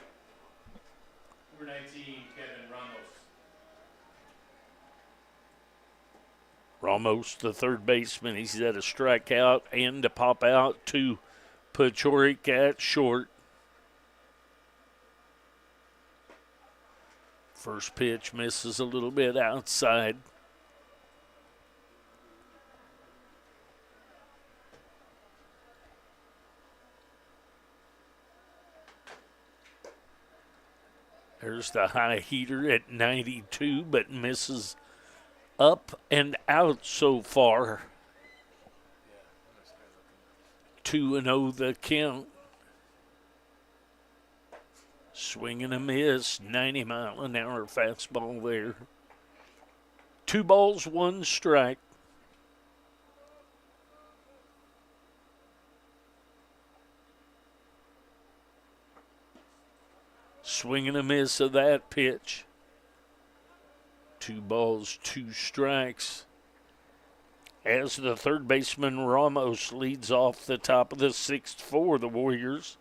B: Number 19,
A: Ramos, the third baseman, he's at a strikeout and to pop out to Pachorik at short. First pitch misses a little bit outside. There's the high heater at 92, but misses up and out so far. 2-0 the count. Swing and a miss, 90-mile-an-hour fastball there. 2 balls, 1 strike. Swing and a miss of that pitch. 2 balls, 2 strikes. As the third baseman Ramos leads off the top of the 6th for the Warriors.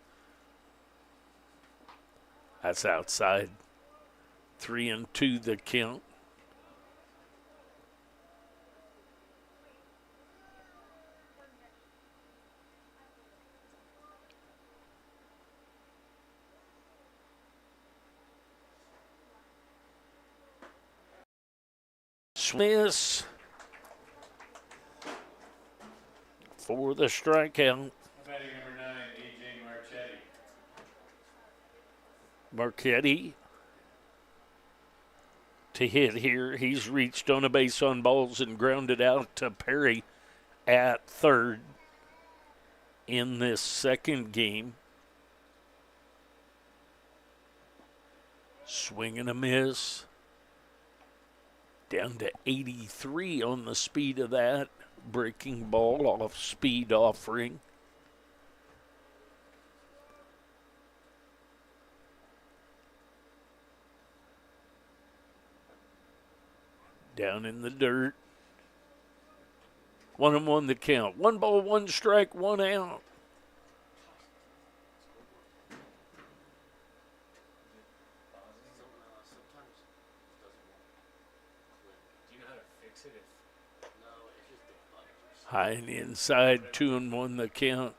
A: That's outside. 3-2 the count. Miss for the strikeout.
B: Batting number 9, AJ Marchetti.
A: Marchetti to hit here. He's reached on a base on balls and grounded out to Perry at third in this second game. Swing and a miss. Down to 83 on the speed of that. Breaking ball off speed offering. Down in the dirt. 1-1 the count. 1 ball, 1 strike, 1 out. High and inside, 2-1 the count.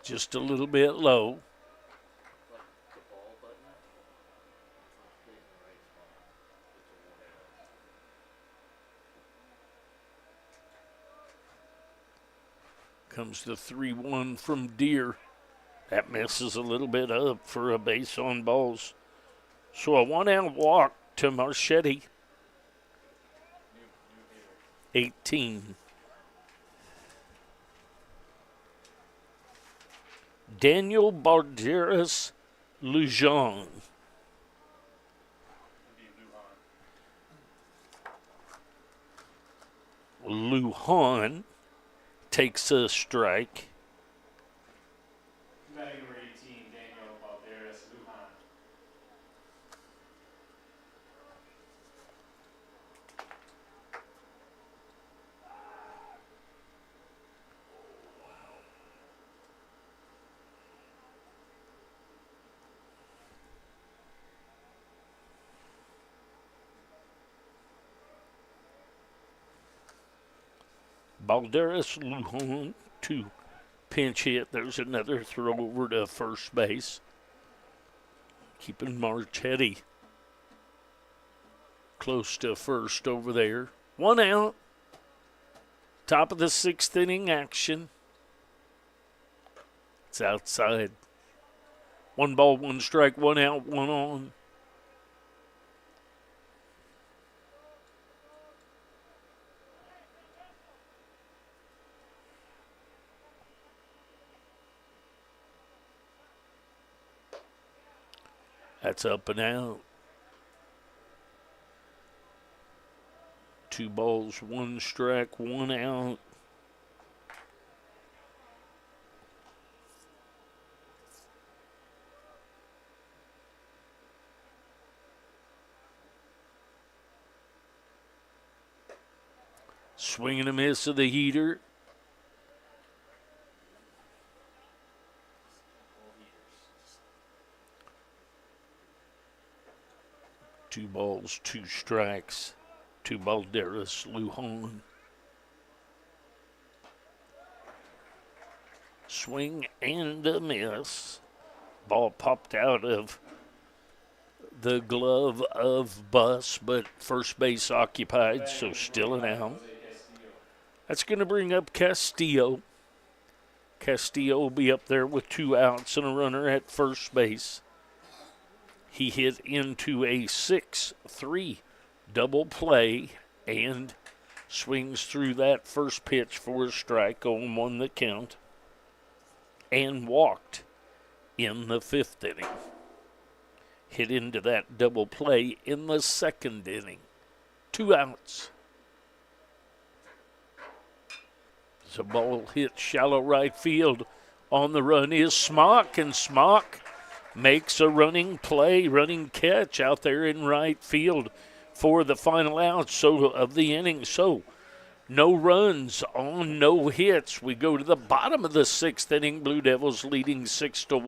A: Just a little bit low. Comes the 3-1 from Deer. That misses a little bit up for a base on balls. So a 1-out walk to Marchetti. 18. Daniel Balderas Lujan. Lujan takes a strike.
B: Batting number 18, Daniel Balderas Lujan.
A: Balderas Lujan to pinch hit. There's another throw over to first base. Keeping Marchetti close to first over there. 1 out. Top of the 6th inning action. It's outside. 1 ball, 1 strike, 1 out, 1 on. That's up and out. 2 balls, 1 strike, 1 out. Swing and a miss of the heater. 2 balls, 2 strikes to Balderas Lujan. Swing and a miss. Ball popped out of the glove of Buss, but first base occupied, so still an out. That's going to bring up Castillo. Castillo will be up there with 2 outs and a runner at first base. He hit into a 6-3 double play and swings through that first pitch for a strike, 0-1 the count, and walked in the 5th inning. Hit into that double play in the 2nd inning. 2 outs. The ball hit shallow right field. On the run is Smock, and Smock makes a running play, running catch out there in right field for the final out of the inning. So no runs on no hits. We go to the bottom of the 6th inning. Blue Devils leading 6-1.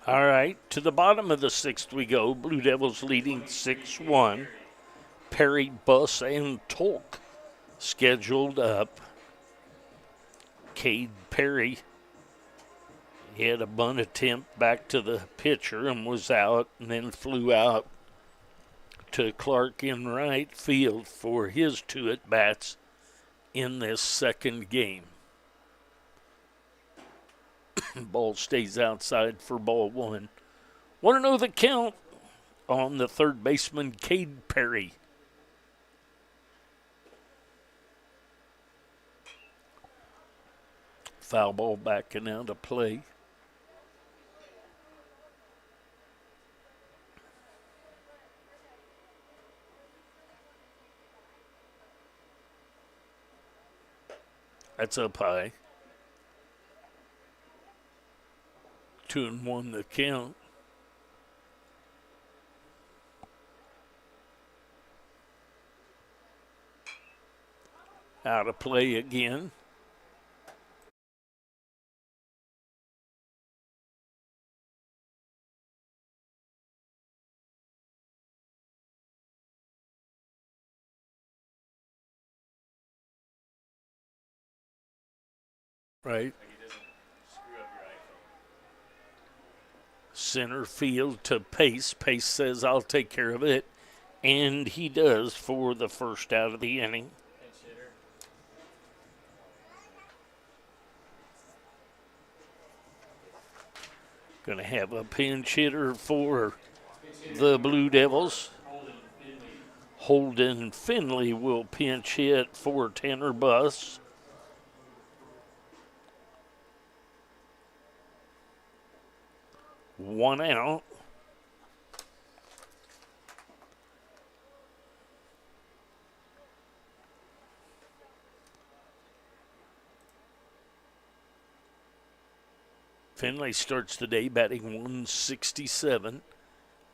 A: All right, to the bottom of the 6th we go. Blue Devils leading 6-1. Perry, Buss, and Tolk scheduled up. Cade Perry, he had a bunt attempt back to the pitcher and was out, and then flew out to Clark in right field for his 2 at-bats in this 2nd game. Ball stays outside for ball 1. Want to know the count on the 3rd baseman, Cade Perry. Foul ball backing out of play. That's up high. 2-1 the count. Out of play again. Right. Center field to Pace. Pace says, I'll take care of it. And he does for the first out of the inning. Going to have a pinch hitter for the Blue Devils. Holden Finley will pinch hit for Tanner Buss. One out. Finley starts the day batting 167.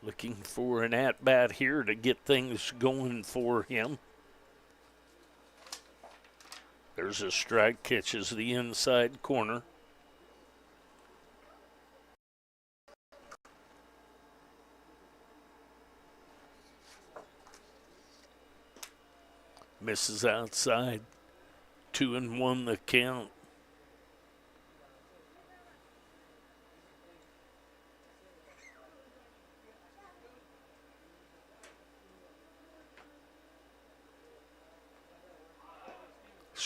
A: Looking for an at-bat here to get things going for him. There's a strike, catches the inside corner. Misses outside. 2-1 the count.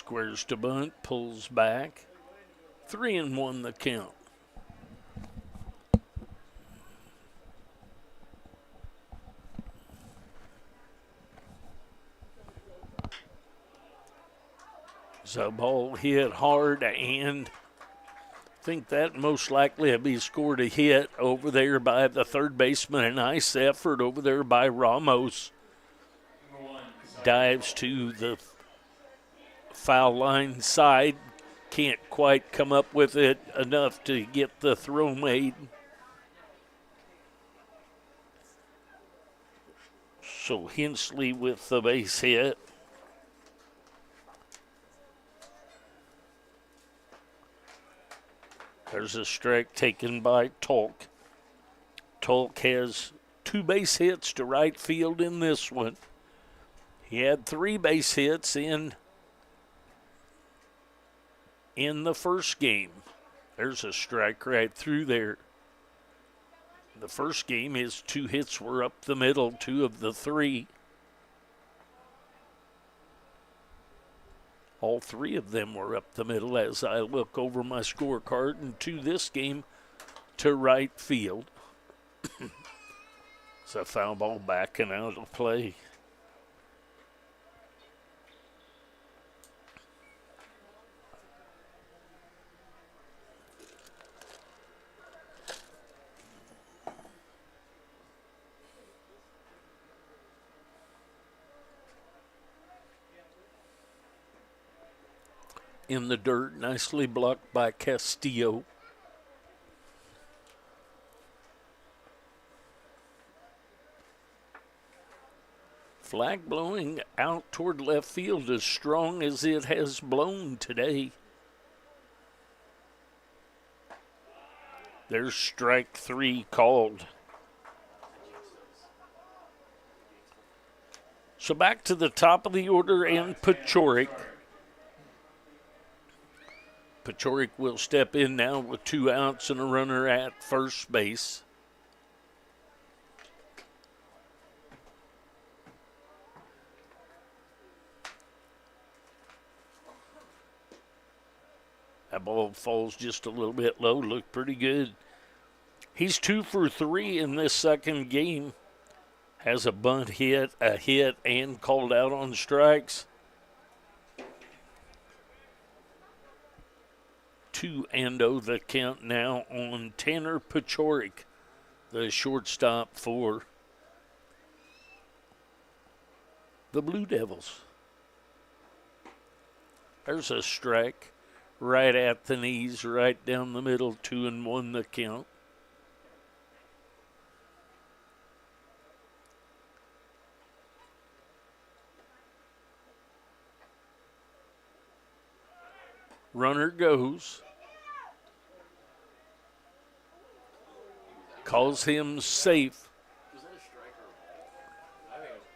A: Squares to bunt, pulls back. 3-1 the count. So ball hit hard, and I think that most likely will be scored a hit over there by the third baseman. A nice effort over there by Ramos. Dives to the foul line side. Can't quite come up with it enough to get the throw made. So Hensley with the base hit. There's a strike taken by Tolk. Tolk has 2 base hits to right field in this one. He had 3 base hits in the first game. There's a strike right through there. The first game, his 2 hits were up the middle, 2 of the 3. All 3 of them were up the middle as I look over my scorecard, and to this game to right field. It's a foul ball backing out of play. In the dirt, nicely blocked by Castillo. Flag blowing out toward left field as strong as it has blown today. There's strike 3 called. So back to the top of the order, and Paciorek. Paciorek will step in now with 2 outs and a runner at first base. That ball falls just a little bit low, looked pretty good. He's 2 for 3 in this second game. Has a bunt hit, a hit, and called out on strikes. 2-0 the count now on Tanner Paciorek, the shortstop for the Blue Devils. There's a strike right at the knees, right down the middle, 2-1 the count. Runner goes. Calls him safe.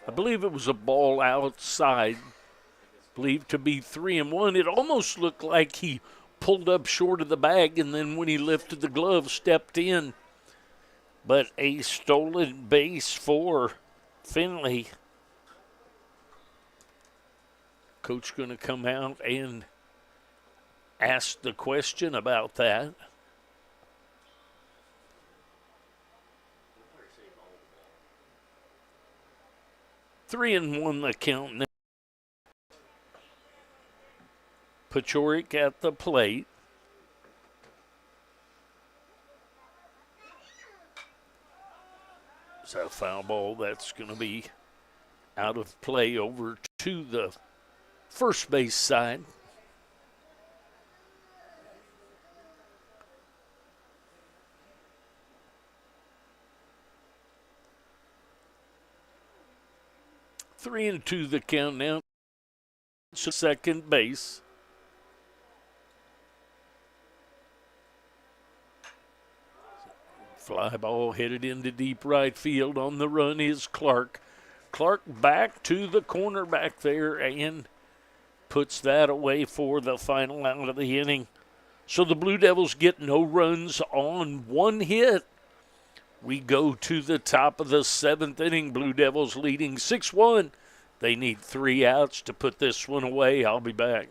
A: I believe it was a ball outside. Believed to be 3-1. It almost looked like he pulled up short of the bag, and then when he lifted the glove, stepped in. But a stolen base for Finley. Coach going to come out and ask the question about that. Three and one the count now. Paciorek at the plate. So foul ball, that's going to be out of play over to the first base side. Three and two the count now. Second base. Fly ball headed into deep right field. On the run is Clark. Clark back to the corner back there and puts that away for the final out of the inning. So the Blue Devils get no runs on one hit. We go to the top of the seventh inning. Blue Devils leading 6-1. They need 3 outs to put this one away. I'll be back.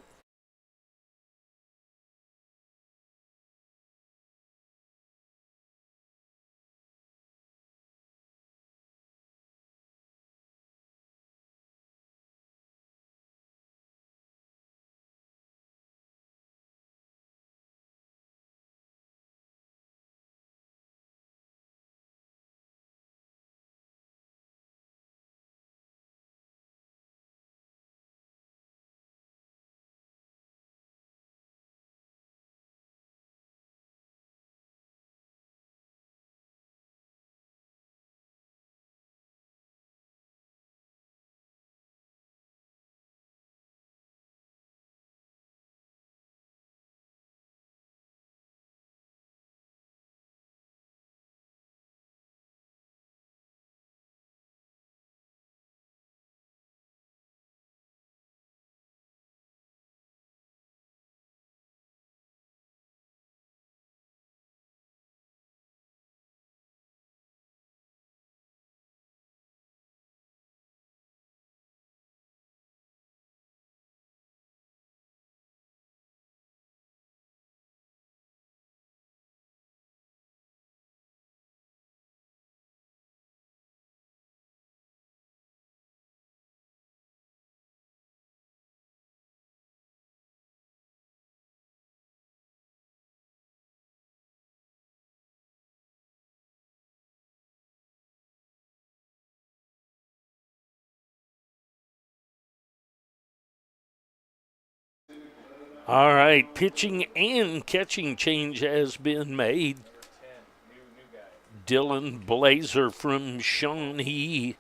A: All right, pitching and catching change has been made.
B: Number 10, new guy.
A: Dylan Blazer from Shawnee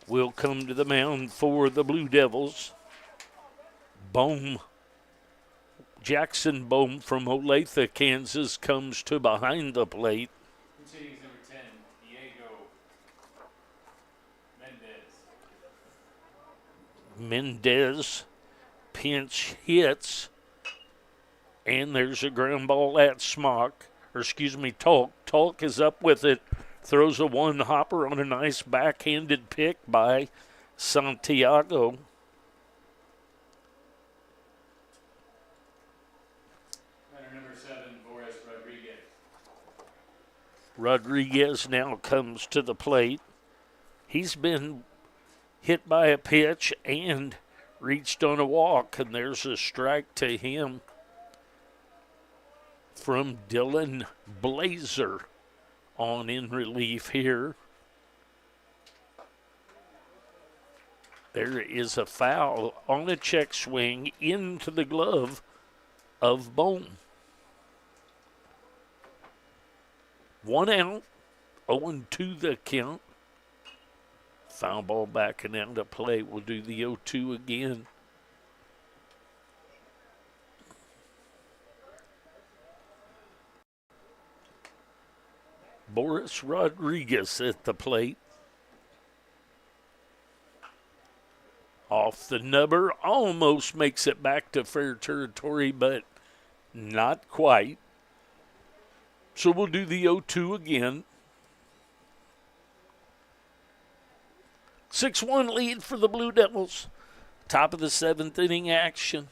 A: will come to the mound for the Blue Devils. Jackson Bohm from Olathe, Kansas, comes to behind the plate.
B: Hitting is number 10, Diego Mendez.
A: Mendez pinch hits, and there's a ground ball at Talk. Talk is up with it, throws a one hopper on a nice backhanded pick by Santiago.
B: Number 7, Boris Rodriguez.
A: Rodriguez now comes to the plate. He's been hit by a pitch and reached on a walk, and there's a strike to him from Dylan Blazer on in relief here. There is a foul on a check swing into the glove of Bohm. 1 out, 0-2 the count. Foul ball back and out of play. We'll do the 0-2 again. Boris Rodriguez at the plate. Off the nubber, almost makes it back to fair territory, but not quite. So we'll do the 0-2 again. 6-1 lead for the Blue Devils. Top of the 7th inning action.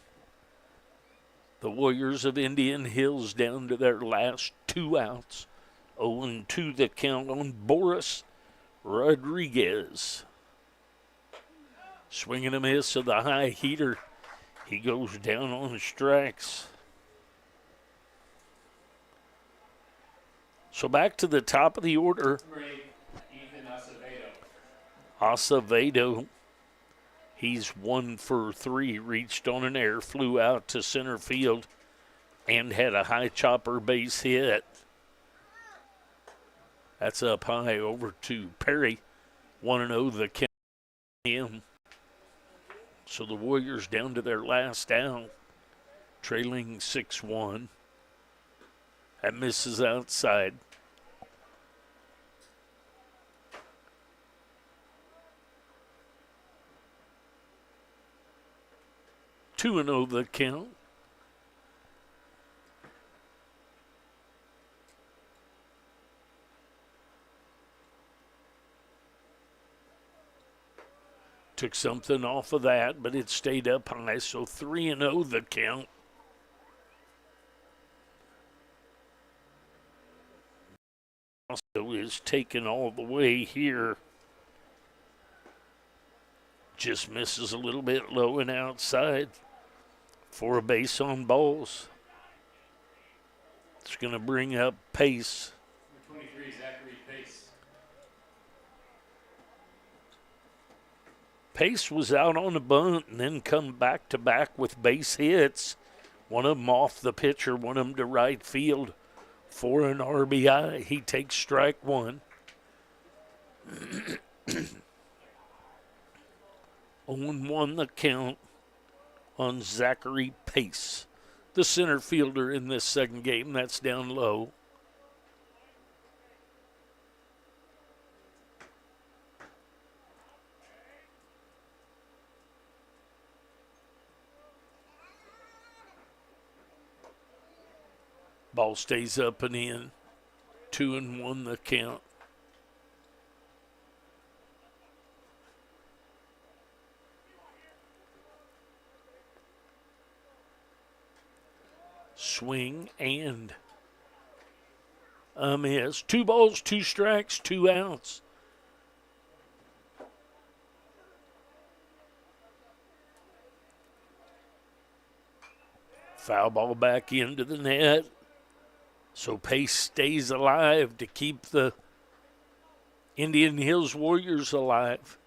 A: The Warriors of Indian Hills down to their last 2 outs. 0-2 the count on Boris Rodriguez. Swing and a miss of the high heater. He goes down on strikes. So back to the top of the order.
B: Number 8, Ethan Acevedo.
A: Acevedo, he's 1 for 3, reached on an air, flew out to center field, and had a high chopper base hit. That's up high over to Perry. 1-0 the count him. So the Warriors down to their last out, trailing 6-1. That misses outside. Two and 0 the count. Took something off of that, but it stayed up high, so 3-0 the count. Also is taken all the way here. Just misses a little bit low and outside for a base on balls. It's going to bring up Pace.
B: Number 23, Zachary Pace.
A: Pace was out on a bunt and then come back to back with base hits. One of them off the pitcher, one of them to right field for an RBI. He takes strike 1. 0-1 the count on Zachary Pace, the center fielder in this second game. That's down low. Ball stays up and in. 2-1 the count. Swing and a miss. 2 balls, 2 strikes, 2 outs. Foul ball back into the net. So Pace stays alive to keep the Indian Hills Warriors alive.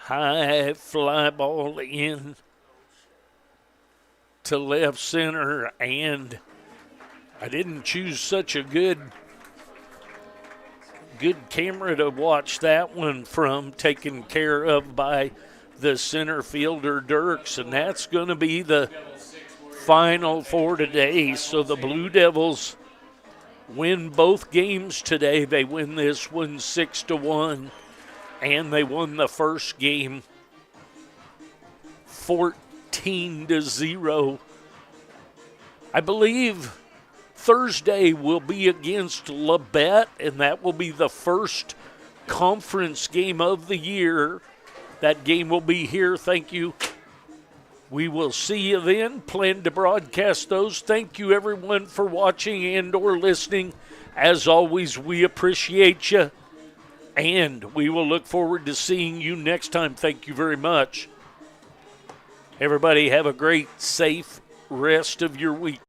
A: High fly ball in to left center, and I didn't choose such a good camera to watch that one from, taken care of by the center fielder Dirks, and that's going to be the final for today. So the Blue Devils win both games today. They win this one 6-1, and they won the first game 14-0. I believe Thursday will be against Labette, and that will be the first conference game of the year. That game will be here. Thank you. We will see you then. Plan to broadcast those. Thank you, everyone, for watching and or listening. As always, we appreciate you, and we will look forward to seeing you next time. Thank you very much. Everybody have a great, safe rest of your week.